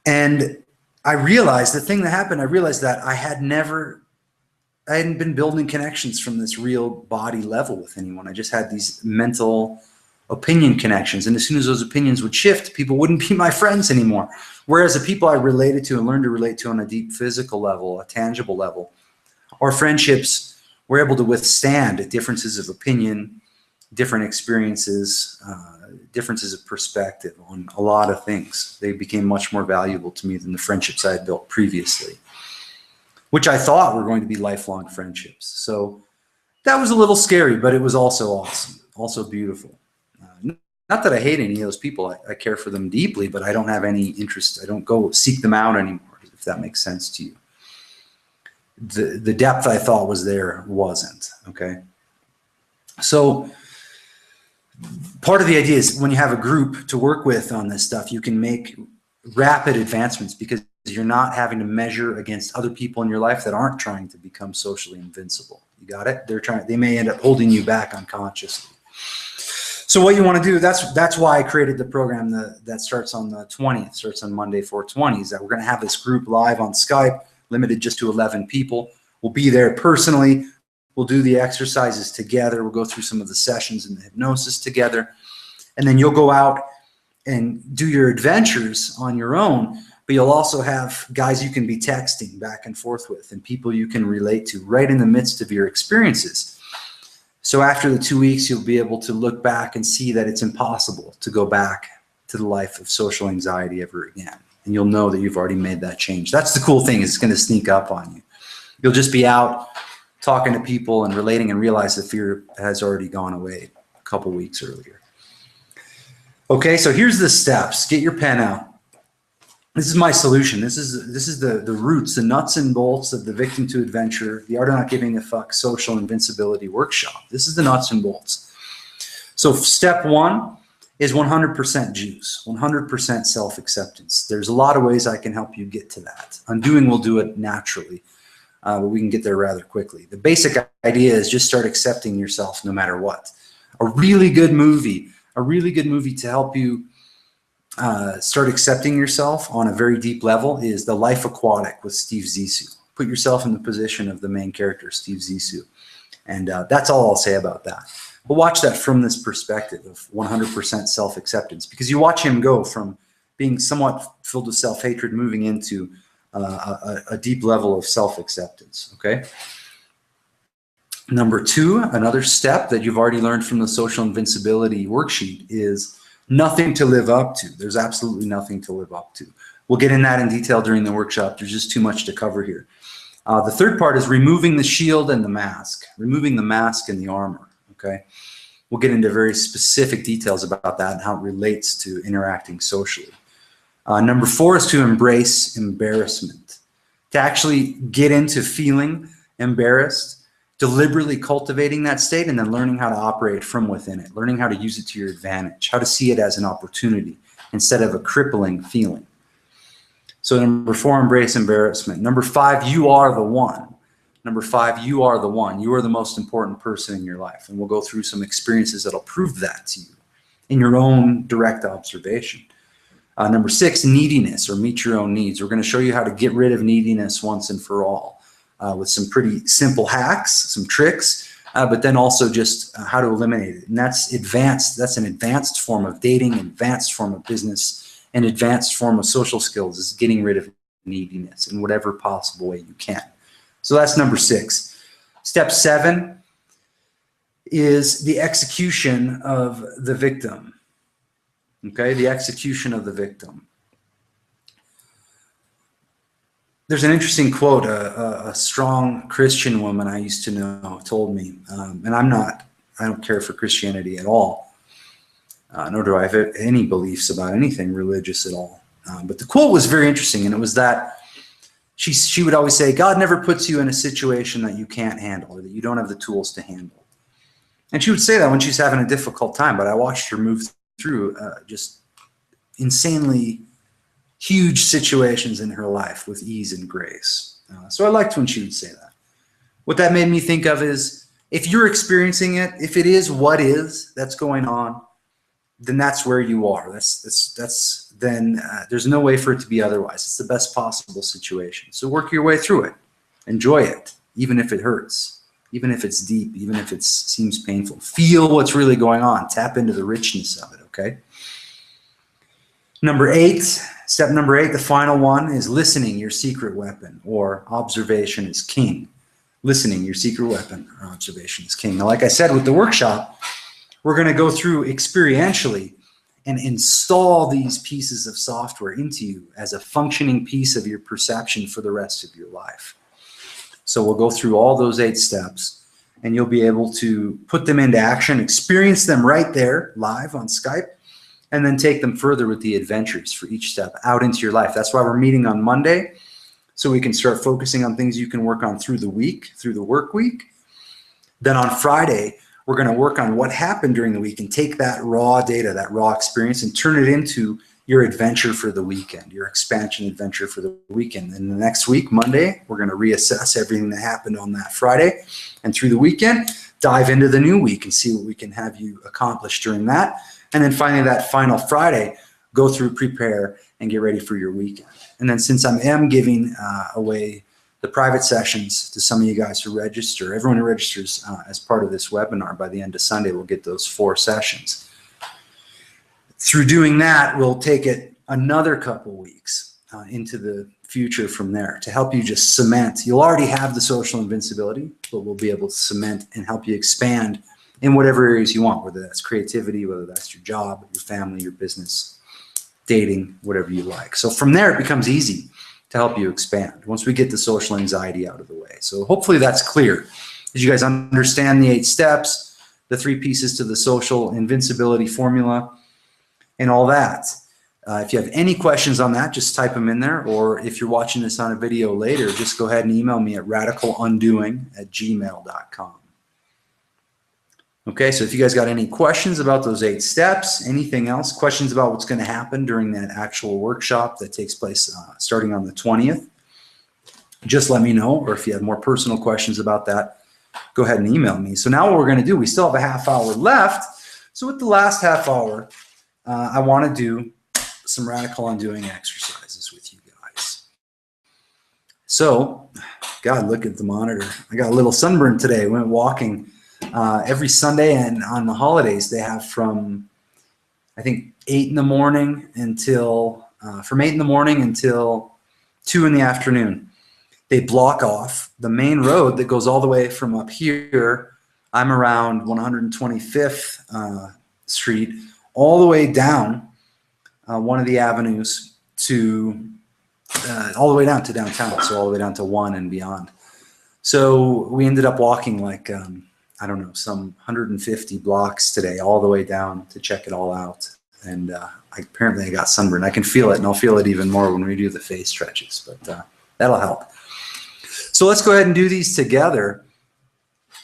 And I realized the thing that happened, I realized that I hadn't been building connections from this real body level with anyone. I just had these mental opinion connections. And as soon as those opinions would shift, people wouldn't be my friends anymore. Whereas the people I related to and learned to relate to on a deep physical level, a tangible level, our friendships were able to withstand differences of opinion, different experiences, differences of perspective on a lot of things. They became much more valuable to me than the friendships I had built previously, which I thought were going to be lifelong friendships. So that was a little scary, but it was also awesome, also beautiful. Not that I hate any of those people. I care for them deeply, but I don't have any interest. I don't go seek them out anymore, if that makes sense to you. The depth I thought was there wasn't, okay? So part of the idea is when you have a group to work with on this stuff, you can make rapid advancements because you're not having to measure against other people in your life that aren't trying to become socially invincible. You got it? They may end up holding you back unconsciously. So what you want to do, that's why I created the program that starts on the 20th, starts on Monday, 4/20, is that we're going to have this group live on Skype, limited just to 11 people. We'll be there personally. We'll do the exercises together. We'll go through some of the sessions and the hypnosis together. And then you'll go out and do your adventures on your own, but you'll also have guys you can be texting back and forth with and people you can relate to right in the midst of your experiences. So after the 2 weeks, you'll be able to look back and see that it's impossible to go back to the life of social anxiety ever again. And you'll know that you've already made that change. That's the cool thing, is it's going to sneak up on you. You'll just be out talking to people and relating and realize the fear has already gone away a couple weeks earlier. Okay, so here's the steps. Get your pen out. This is my solution. This is the roots, the nuts and bolts of the Victim to Adventure, the Art of Not Giving a Fuck Social Invincibility Workshop. This is the nuts and bolts. So step 1 is 100% juice, 100% self-acceptance. There's a lot of ways I can help you get to that. Undoing will do it naturally, but we can get there rather quickly. The basic idea is just start accepting yourself no matter what. A really good movie to help you start accepting yourself on a very deep level is The Life Aquatic with Steve Zissou. Put yourself in the position of the main character, Steve Zissou. And that's all I'll say about that. But watch that from this perspective of 100% self-acceptance, because you watch him go from being somewhat filled with self-hatred moving into a deep level of self-acceptance, okay? Number 2, another step that you've already learned from the Social Invincibility worksheet is nothing to live up to. There's absolutely nothing to live up to. We'll get in that in detail during the workshop. There's just too much to cover here. The third part is removing the shield and the mask, removing the mask and the armor, okay? We'll get into very specific details about that and how it relates to interacting socially. Number 4 is to embrace embarrassment, to actually get into feeling embarrassed, deliberately cultivating that state, and then learning how to operate from within it, learning how to use it to your advantage, how to see it as an opportunity instead of a crippling feeling. So number 4, embrace embarrassment. Number 5, you are the one. Number 5, you are the one. You are the most important person in your life. And we'll go through some experiences that'll prove that to you in your own direct observation. Number 6, neediness, or meet your own needs. We're going to show you how to get rid of neediness once and for all. With some pretty simple hacks, some tricks, but then also just how to eliminate it. And that's advanced. That's an advanced form of dating, advanced form of business, an advanced form of social skills is getting rid of neediness in whatever possible way you can. So that's number 6. Step 7 is the execution of the victim. Okay, the execution of the victim. There's an interesting quote a strong Christian woman I used to know told me, and I don't care for Christianity at all, nor do I have any beliefs about anything religious at all. But the quote was very interesting, and it was that she would always say, God never puts you in a situation that you can't handle or that you don't have the tools to handle. And she would say that when she's having a difficult time, but I watched her move through just insanely huge situations in her life with ease and grace. So I liked when she would say that. What that made me think of is, if you're experiencing it, if it is what is that's going on, then that's where you are. Then there's no way for it to be otherwise. It's the best possible situation. So work your way through it. Enjoy it, even if it hurts, even if it's deep, even if it seems painful. Feel what's really going on. Tap into the richness of it, okay? Number 8, step number 8, the final one, is listening, your secret weapon, or observation is king. Listening, your secret weapon, or observation is king. Now, like I said, with the workshop, we're going to go through experientially and install these pieces of software into you as a functioning piece of your perception for the rest of your life. So we'll go through all those 8 steps, and you'll be able to put them into action, experience them right there live on Skype, and then take them further with the adventures for each step out into your life. That's why we're meeting on Monday, so we can start focusing on things you can work on through the week, through the work week. Then on Friday, we're going to work on what happened during the week and take that raw data, that raw experience, and turn it into your adventure for the weekend, your expansion adventure for the weekend. And the next week, Monday, we're going to reassess everything that happened on that Friday. And through the weekend, dive into the new week and see what we can have you accomplish during that. And then finally, that final Friday, go through, prepare, and get ready for your weekend. And then since I am giving away the private sessions to some of you guys who register, everyone who registers as part of this webinar by the end of Sunday will get those 4 sessions. Through doing that, we'll take it another couple weeks into the future from there to help you just cement. You'll already have the social invincibility, but we'll be able to cement and help you expand in whatever areas you want, whether that's creativity, whether that's your job, your family, your business, dating, whatever you like. So from there, it becomes easy to help you expand once we get the social anxiety out of the way. So hopefully that's clear. As you guys understand the 8 steps, the 3 pieces to the social invincibility formula, and all that. If you have any questions on that, just type them in there. Or if you're watching this on a video later, just go ahead and email me at radicalundoing@gmail.com. Okay, so if you guys got any questions about those 8 steps, anything else, questions about what's going to happen during that actual workshop that takes place starting on the 20th, just let me know. Or if you have more personal questions about that, go ahead and email me. So now what we're going to do, we still have a half hour left. So with the last half hour, I want to do some radical undoing exercises with you guys. So, God, look at the monitor. I got a little sunburn today. Went walking every Sunday, and on the holidays they have from, I think, 8 in the morning until 2 in the afternoon. They block off the main road that goes all the way from up here. I'm around 125th Street, all the way down one of the avenues to all the way down to downtown, so all the way down to 1 and beyond. So we ended up walking like I don't know, some 150 blocks today, all the way down to check it all out. And apparently I got sunburned. I can feel it, and I'll feel it even more when we do the face stretches, but that'll help. So let's go ahead and do these together.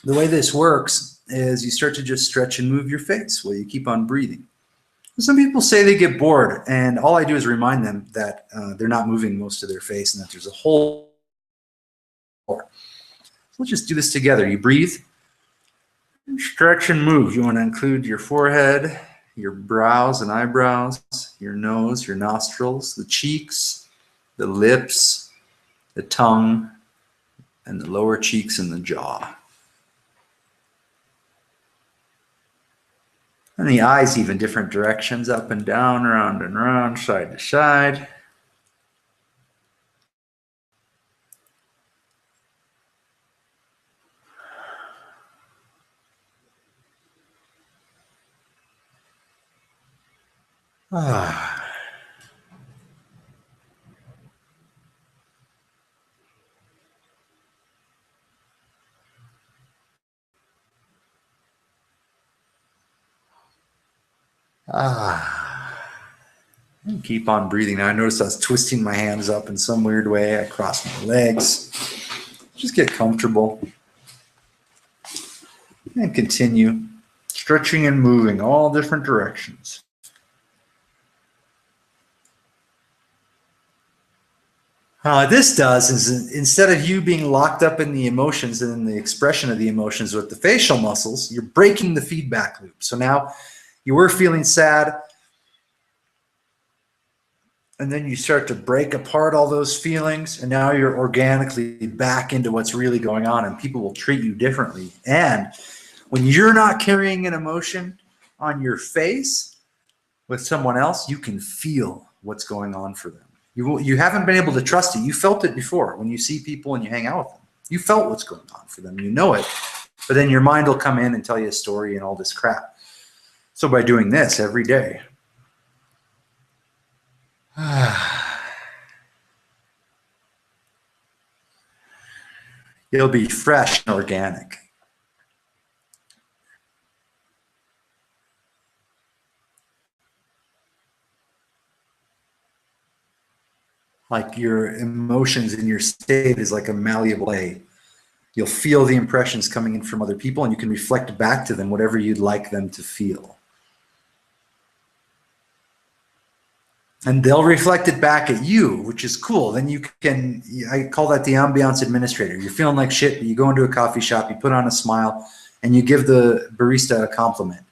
The way this works is you start to just stretch and move your face while you keep on breathing. Some people say they get bored, and all I do is remind them that they're not moving most of their face and that there's a hole. So let's just do this together. You breathe, stretch and move. You want to include your forehead, your brows and eyebrows, your nose, your nostrils, the cheeks, the lips, the tongue, and the lower cheeks and the jaw. And the eyes, even different directions, up and down, round and round, side to side. Ah. Ah. And keep on breathing. Now I noticed I was twisting my hands up in some weird way. I crossed my legs. Just get comfortable. And continue stretching and moving all different directions. What this does is instead of you being locked up in the emotions and in the expression of the emotions with the facial muscles, you're breaking the feedback loop. So now you were feeling sad, and then you start to break apart all those feelings, and now you're organically back into what's really going on, and people will treat you differently. And when you're not carrying an emotion on your face with someone else, you can feel what's going on for them. You haven't been able to trust it. You felt it before when you see people and you hang out with them. You felt what's going on for them. You know it. But then your mind will come in and tell you a story and all this crap. So by doing this every day, it'll be fresh and organic. Like your emotions and your state is like a malleable clay. You'll feel the impressions coming in from other people, and you can reflect back to them whatever you'd like them to feel. And they'll reflect it back at you, which is cool. Then you can, I call that the ambiance administrator. You're feeling like shit, but you go into a coffee shop, you put on a smile, and you give the barista a compliment.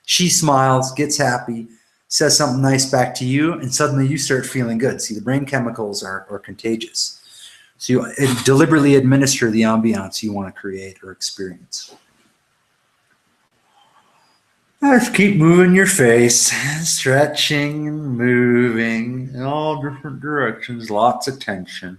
She smiles, gets happy, says something nice back to you, and suddenly you start feeling good. See, the brain chemicals are contagious. So you deliberately administer the ambiance you want to create or experience. Just keep moving your face, stretching and moving in all different directions, lots of tension.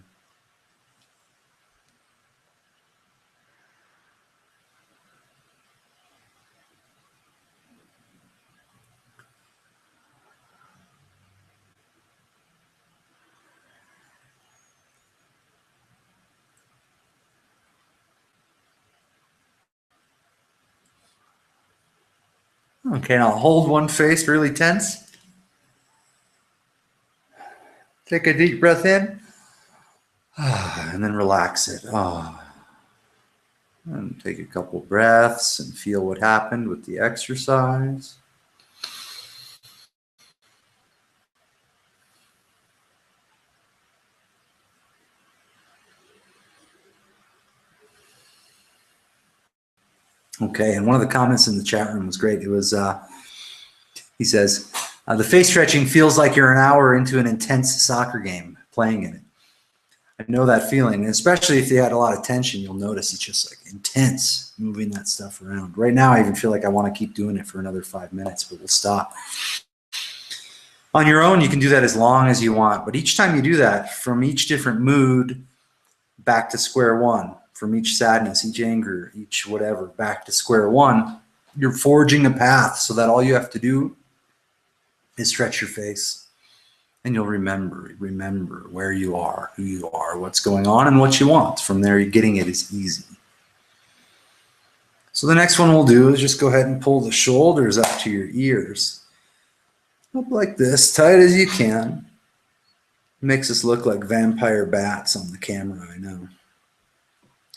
Okay, now hold one face really tense. Take a deep breath in. And then relax it. And take a couple breaths and feel what happened with the exercise. Okay, and one of the comments in the chat room was great. It was, he says, the face stretching feels like you're an hour into an intense soccer game playing in it. I know that feeling, and especially if you had a lot of tension, you'll notice it's just like intense moving that stuff around. Right now, I even feel like I want to keep doing it for another 5 minutes, but we'll stop. On your own, you can do that as long as you want, but each time you do that, from each different mood, back to square one. From each sadness, each anger, each whatever, back to square one, you're forging a path so that all you have to do is stretch your face, and you'll remember where you are, who you are, what's going on, and what you want. From there, getting it is easy. So the next one we'll do is just go ahead and pull the shoulders up to your ears. Up like this, tight as you can. Makes us look like vampire bats on the camera, I know.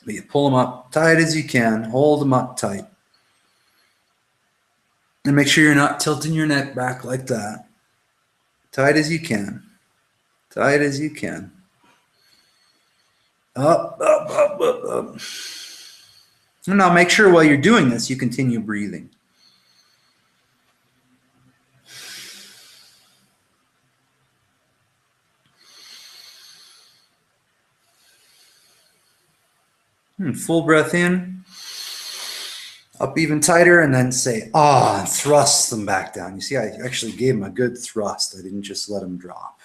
But you pull them up tight as you can, hold them up tight. And make sure you're not tilting your neck back like that. Tight as you can. Tight as you can. Up, up, up, up, up. And now make sure while you're doing this, you continue breathing. And full breath in. Up even tighter, and then say, and thrust them back down. You see, I actually gave them a good thrust. I didn't just let them drop.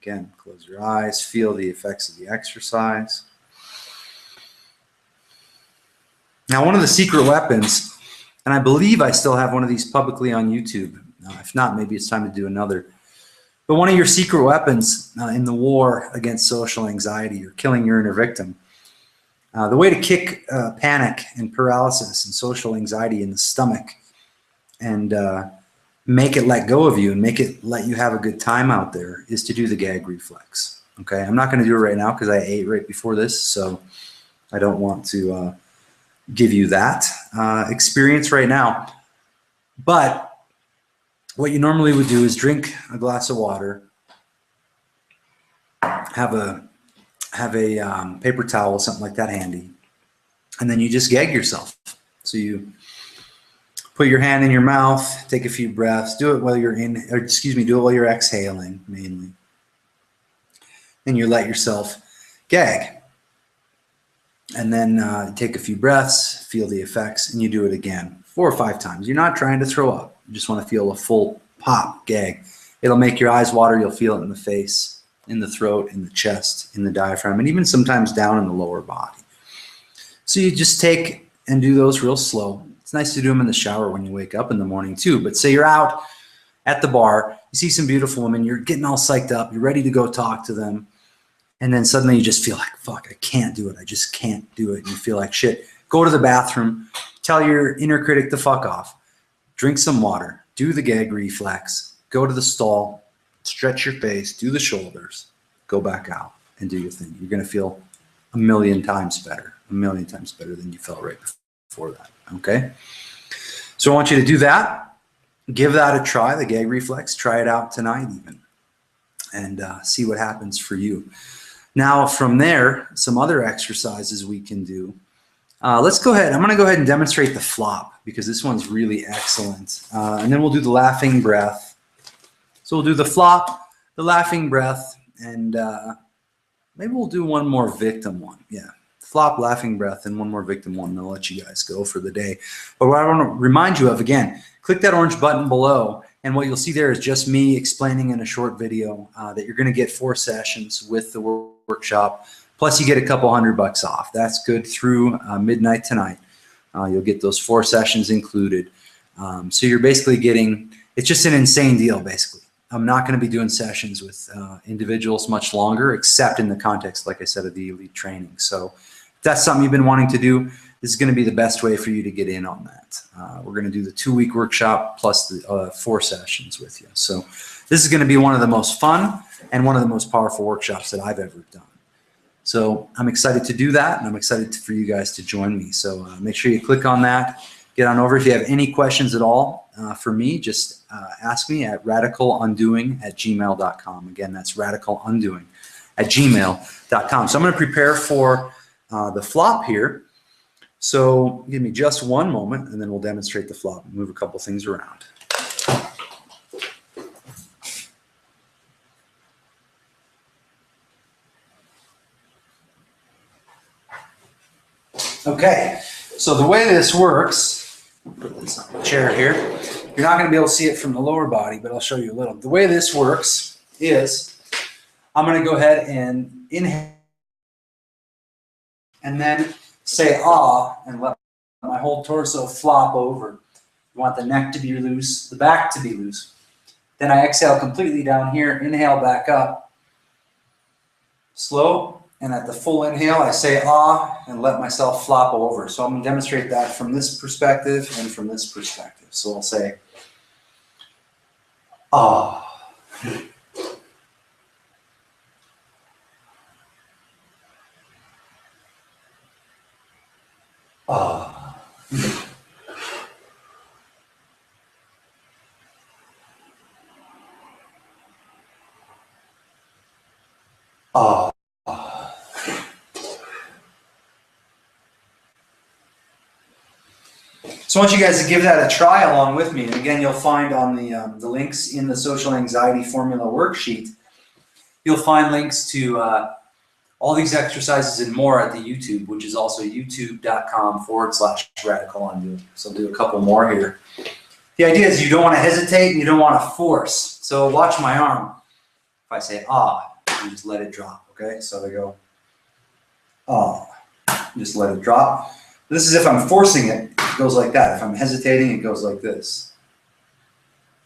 Again, close your eyes, feel the effects of the exercise. Now, one of the secret weapons, and I believe I still have one of these publicly on YouTube, If not, maybe it's time to do another. But one of your secret weapons in the war against social anxiety or killing your inner victim, the way to kick panic and paralysis and social anxiety in the stomach and make it let go of you and make it let you have a good time out there is to do the gag reflex. Okay, I'm not going to do it right now because I ate right before this, so I don't want to give you that experience right now. But what you normally would do is drink a glass of water, have a paper towel, something like that handy, and then you just gag yourself. So you put your hand in your mouth, take a few breaths, do it while you're do it while you're exhaling mainly. And you let yourself gag. And then take a few breaths, feel the effects, and you do it again 4 or 5 times. You're not trying to throw up. You just want to feel a full pop gag. It'll make your eyes water. You'll feel it in the face, in the throat, in the chest, in the diaphragm, and even sometimes down in the lower body. So you just take and do those real slow. It's nice to do them in the shower when you wake up in the morning too. But say you're out at the bar, you see some beautiful women, you're getting all psyched up, you're ready to go talk to them. And then suddenly you just feel like, fuck, I can't do it. I just can't do it. And you feel like shit. Go to the bathroom, tell your inner critic to fuck off, drink some water, do the gag reflex, go to the stall, stretch your face, do the shoulders, go back out and do your thing. You're going to feel a million times better than you felt right before that. Okay. So I want you to do that. Give that a try, the gag reflex. Try it out tonight even and see what happens for you. Now from there, some other exercises we can do. Let's go ahead. I'm going to go ahead and demonstrate the flop because this one's really excellent. And then we'll do the laughing breath. So we'll do the flop, the laughing breath, and maybe we'll do one more victim one. Yeah, flop, laughing breath, and one more victim one, and I'll let you guys go for the day. But what I want to remind you of, again, click that orange button below, and what you'll see there is just me explaining in a short video that you're going to get 4 sessions with the workshop, plus you get a couple $100 off. That's good through midnight tonight. You'll get those 4 sessions included. So you're basically getting, it's just an insane deal basically. I'm not going to be doing sessions with individuals much longer, except in the context, like I said, of the elite training. So if that's something you've been wanting to do, this is going to be the best way for you to get in on that. We're going to do the 2-week workshop plus the 4 sessions with you. So this is going to be one of the most fun and one of the most powerful workshops that I've ever done. So I'm excited to do that, and I'm excited for you guys to join me. So make sure you click on that. Get on over. If you have any questions at all for me, just ask me at radicalundoing@gmail.com. Again, that's radicalundoing@gmail.com. So I'm going to prepare for the flop here. So give me just one moment, and then we'll demonstrate the flop and move a couple things around. Okay, so the way this works, put this on the chair here. You're not going to be able to see it from the lower body, but I'll show you a little. The way this works is I'm going to go ahead and inhale and then say ah and let my whole torso flop over. You want the neck to be loose, the back to be loose. Then I exhale completely down here, inhale back up, slow. And at the full inhale, I say ah and let myself flop over. So I'm going to demonstrate that from this perspective and from this perspective. So I'll say ah. Ah. Ah. So I want you guys to give that a try along with me. And again, you'll find on the links in the social anxiety formula worksheet, you'll find links to all these exercises and more at the YouTube, which is also youtube.com/radical undoing. So I'll do a couple more here. The idea is you don't want to hesitate and you don't want to force. So watch my arm. If I say ah, you just let it drop, okay? So I go ah, just let it drop. This is if I'm forcing it, it goes like that. If I'm hesitating, it goes like this.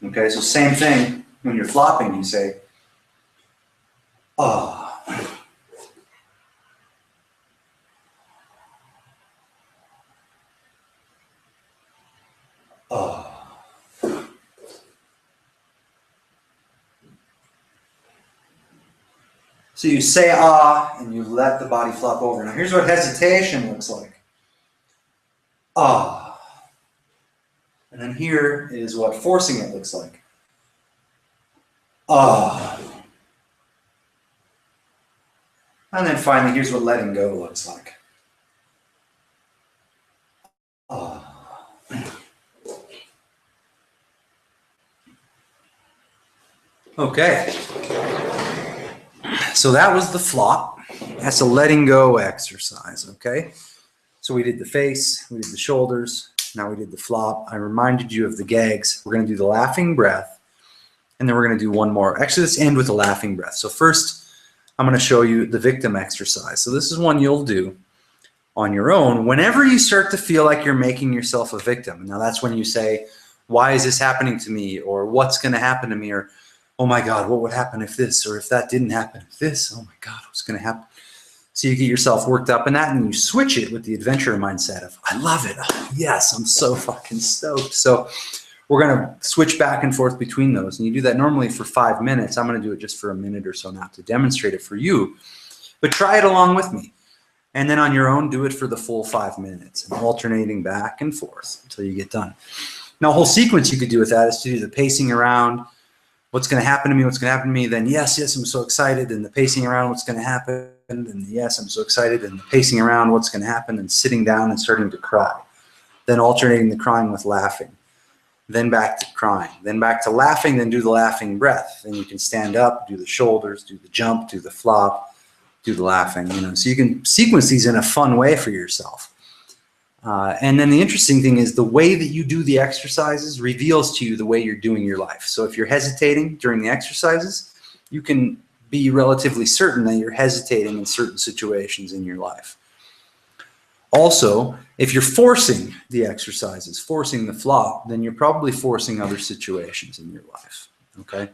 Okay, so same thing when you're flopping, you say, ah. Ah. So you say ah, and you let the body flop over. Now here's what hesitation looks like. Ah. And then here is what forcing it looks like. Ah. And then finally, here's what letting go looks like. Ah. Okay. So that was the flop. That's a letting go exercise, okay? So we did the face, we did the shoulders, now we did the flop. I reminded you of the gags. We're going to do the laughing breath, and then we're going to do one more. Actually, let's end with the laughing breath. So first, I'm going to show you the victim exercise. So this is one you'll do on your own whenever you start to feel like you're making yourself a victim. Now that's when you say, why is this happening to me? Or what's going to happen to me? Or, oh my God, what would happen if this? Or if that didn't happen, if this, oh my God, what's going to happen? So you get yourself worked up in that, and you switch it with the adventure mindset of, I love it. Oh, yes, I'm so fucking stoked. So we're going to switch back and forth between those. And you do that normally for 5 minutes. I'm going to do it just for a minute or so now to demonstrate it for you. But try it along with me. And then on your own, do it for the full 5 minutes, and alternating back and forth until you get done. Now, a whole sequence you could do with that is to do the pacing around, what's going to happen to me, what's going to happen to me, then yes, I'm so excited, and the pacing around, what's going to happen, and yes, I'm so excited, and the pacing around, what's going to happen, and sitting down and starting to cry. Then alternating the crying with laughing. Then back to crying. Then back to laughing, then do the laughing breath. Then you can stand up, do the shoulders, do the jump, do the flop, do the laughing, so you can sequence these in a fun way for yourself. And then the interesting thing is the way that you do the exercises reveals to you the way you're doing your life. So if you're hesitating during the exercises, you can be relatively certain that you're hesitating in certain situations in your life. Also, if you're forcing the exercises, forcing the flop, then you're probably forcing other situations in your life, okay?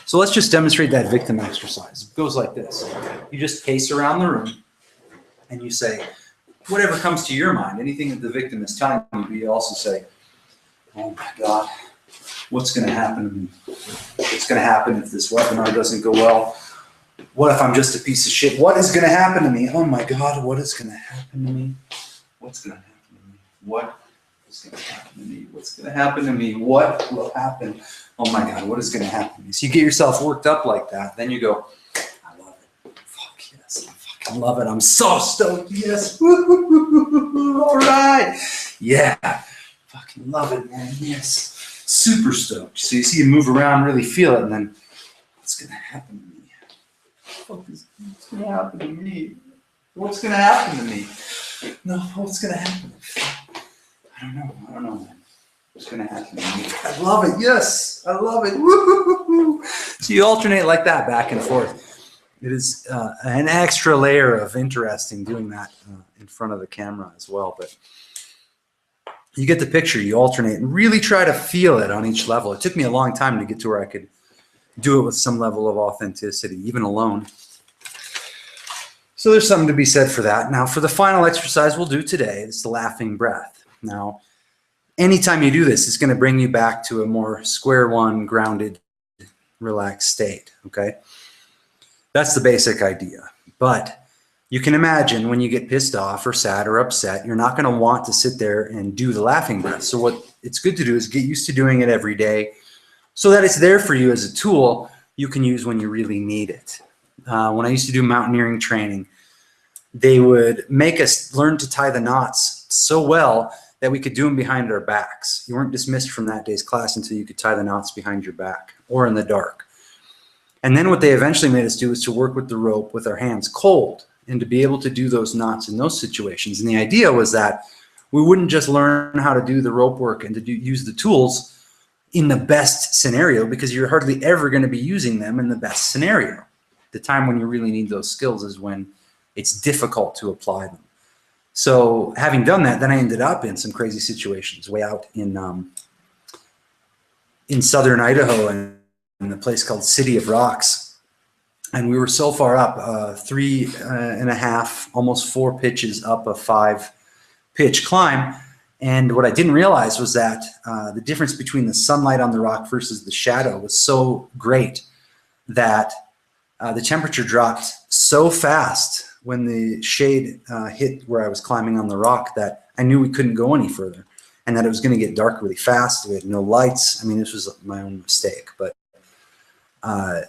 So let's just demonstrate that victim exercise. It goes like this. You just pace around the room, and you say, whatever comes to your mind, anything that the victim is telling you, but you also say, oh my God, what's going to happen to me? What's going to happen if this webinar doesn't go well? What if I'm just a piece of shit? What is going to happen to me? Oh my God, what is going to happen to me? What's going to happen to me? What is going to happen to me? What's going to happen to me? What will happen? Oh my God, what is going to happen to me? So you get yourself worked up like that. Then you go, I love it. Fuck yes, I fucking love it. I'm so stoked. Yes. All right. Yeah. Fucking love it, man. Yes. Super stoked. So you see you move around, really feel it, and then what's going to happen to me? What's going to happen to me? What's going to happen to me? No, what's going to happen? I don't know, man. What's going to happen to me? I love it. Yes, I love it. Woo-hoo-hoo-hoo. So you alternate like that back and forth. It is an extra layer of interesting doing that in front of the camera as well. But you get the picture. You alternate and really try to feel it on each level. It took me a long time to get to where I could do it with some level of authenticity, even alone. So there's something to be said for that. Now, for the final exercise we'll do today, it's the laughing breath. Now, anytime you do this, it's going to bring you back to a more square one, grounded, relaxed state, okay? That's the basic idea. But you can imagine when you get pissed off or sad or upset, you're not going to want to sit there and do the laughing breath. So what it's good to do is get used to doing it every day so that it's there for you as a tool you can use when you really need it. When I used to do mountaineering training, they would make us learn to tie the knots so well that we could do them behind our backs. You weren't dismissed from that day's class until you could tie the knots behind your back or in the dark. And then what they eventually made us do is to work with the rope with our hands cold and to be able to do those knots in those situations. And the idea was that we wouldn't just learn how to do the rope work and to use the tools in the best scenario, because you're hardly ever going to be using them in the best scenario. The time when you really need those skills is when it's difficult to apply them. So having done that, then I ended up in some crazy situations way out in in southern Idaho in a place called City of Rocks. And we were so far up, 3.5, almost 4 pitches up a 5-pitch climb. And what I didn't realize was that the difference between the sunlight on the rock versus the shadow was so great that the temperature dropped so fast when the shade hit where I was climbing on the rock that I knew we couldn't go any further, and that it was going to get dark really fast. We had no lights. I mean, this was my own mistake, but I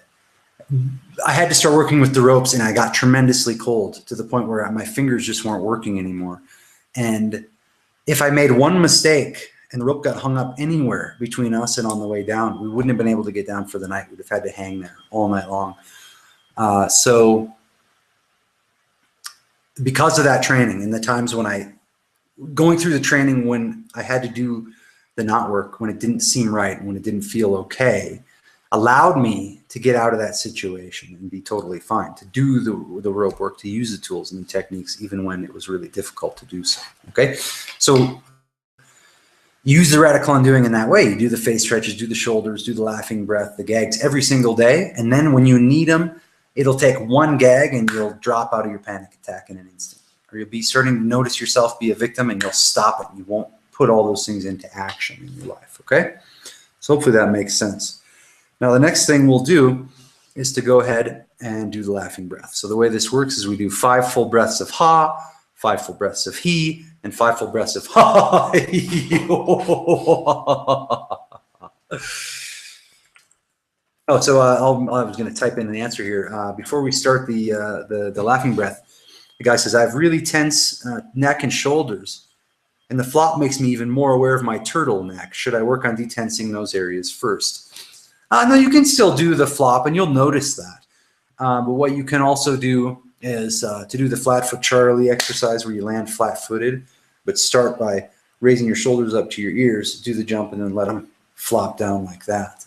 had to start working with the ropes, and I got tremendously cold to the point where my fingers just weren't working anymore. And if I made one mistake and the rope got hung up anywhere between us and on the way down, we wouldn't have been able to get down for the night. We'd have had to hang there all night long. So because of that training and the times when going through the training when I had to do the knot work, when it didn't seem right, when it didn't feel okay, allowed me to get out of that situation and be totally fine, to do the rope work, to use the tools and the techniques, even when it was really difficult to do so. Okay, so use the radical undoing in that way. You do the face stretches, do the shoulders, do the laughing breath, the gags every single day, and then when you need them, it'll take one gag and you'll drop out of your panic attack in an instant. Or you'll be starting to notice yourself be a victim and you'll stop it. You won't put all those things into action in your life, okay? So hopefully that makes sense. Now the next thing we'll do is to go ahead and do the laughing breath. So the way this works is we do 5 full breaths of ha, 5 full breaths of he, and 5 full breaths of ha. Oh, so I was going to type in an answer here. Before we start the laughing breath, the guy says, I have really tense neck and shoulders, and the flop makes me even more aware of my turtleneck. Should I work on detensing those areas first? No, you can still do the flop, and you'll notice that. But what you can also do is to do the flat foot Charlie exercise where you land flat-footed, but start by raising your shoulders up to your ears, do the jump, and then let them flop down like that.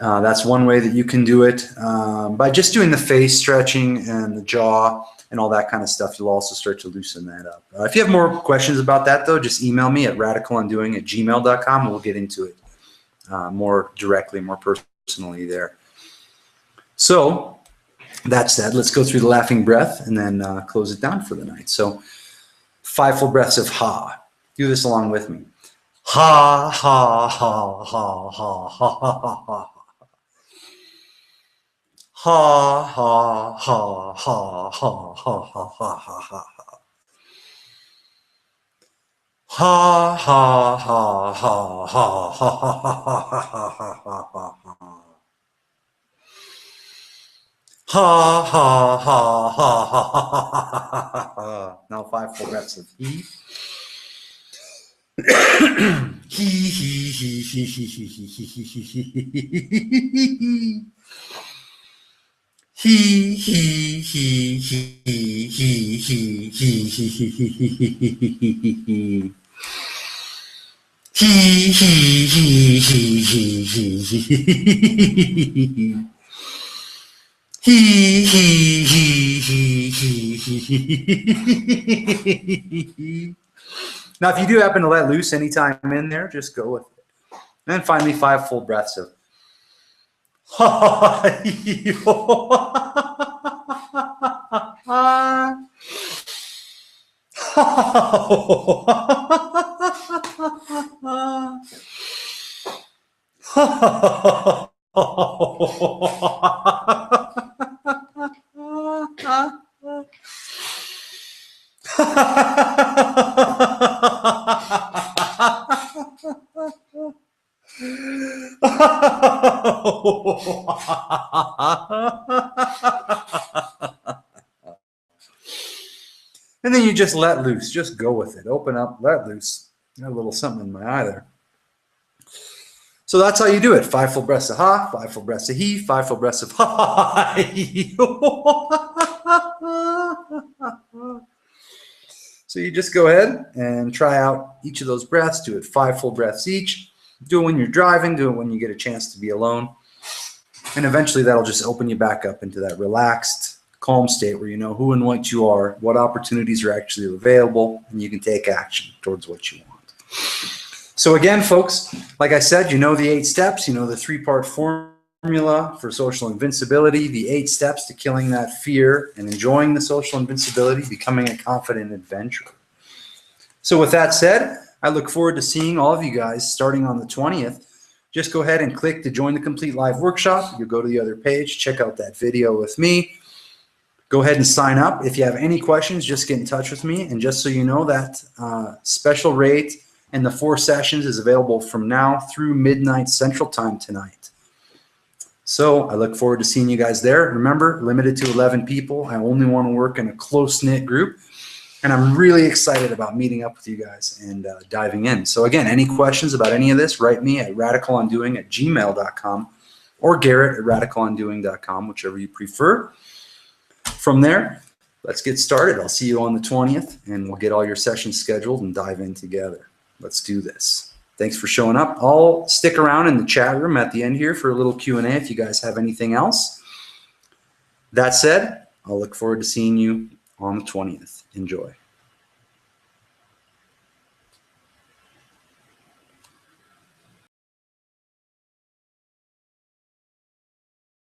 That's one way that you can do it. By just doing the face stretching and the jaw and all that kind of stuff, you'll also start to loosen that up. If you have more questions about that, though, just email me at radicalundoing@gmail.com, and we'll get into it more directly, more personally there. So that said, let's go through the laughing breath and then close it down for the night. So 5 full breaths of ha. Do this along with me. Ha, ha, ha, ha, ha, ha, ha, ha. Ha, ha, ha, ha, ha, ha, ha, ha, ha, ha, ha. Ha, ha, ha, ha, ha, ha, ha, ha, ha, ha, ha, ha, ha. Ha, ha, ha, ha, ha, ha, ha, ha. Now 5 full breaths of he. He, he, he, he, he, he, he, he, he, he, he, he. He, he, he, he, he, he, he, he, he, he, he, he, he, he, he. He, he, he, he, he, he, he, he. He, he, he, he, he. Now, if you do happen to let loose any time in there, just go with it. And then finally, 5 full breaths of ha. And then you just let loose. Just go with it. Open up, let loose. Got a little something in my eye there. So that's how you do it. 5 full breaths of ha, 5 full breaths of he, 5 full breaths of ha. So you just go ahead and try out each of those breaths. Do it 5 full breaths each. Do it when you're driving. Do it when you get a chance to be alone. And eventually that'll just open you back up into that relaxed, calm state where you know who and what you are, what opportunities are actually available, and you can take action towards what you want. So again, folks, like I said, you know the 8 steps, you know the 3-part formula for social invincibility, the 8 steps to killing that fear and enjoying the social invincibility, becoming a confident adventurer. So with that said, I look forward to seeing all of you guys starting on the 20th. Just go ahead and click to join the complete live workshop. You'll go to the other page, check out that video with me. Go ahead and sign up. If you have any questions, just get in touch with me. And just so you know, that special rate and the 4 sessions is available from now through midnight Central Time tonight. So I look forward to seeing you guys there. Remember, limited to 11 people. I only want to work in a close-knit group. And I'm really excited about meeting up with you guys and diving in. So again, any questions about any of this, write me at radicalundoing@gmail.com or Garrett@radicalundoing.com, whichever you prefer. From there, let's get started. I'll see you on the 20th, and we'll get all your sessions scheduled and dive in together. Let's do this. Thanks for showing up. I'll stick around in the chat room at the end here for a little Q&A if you guys have anything else. That said, I'll look forward to seeing you on the 20th. Enjoy.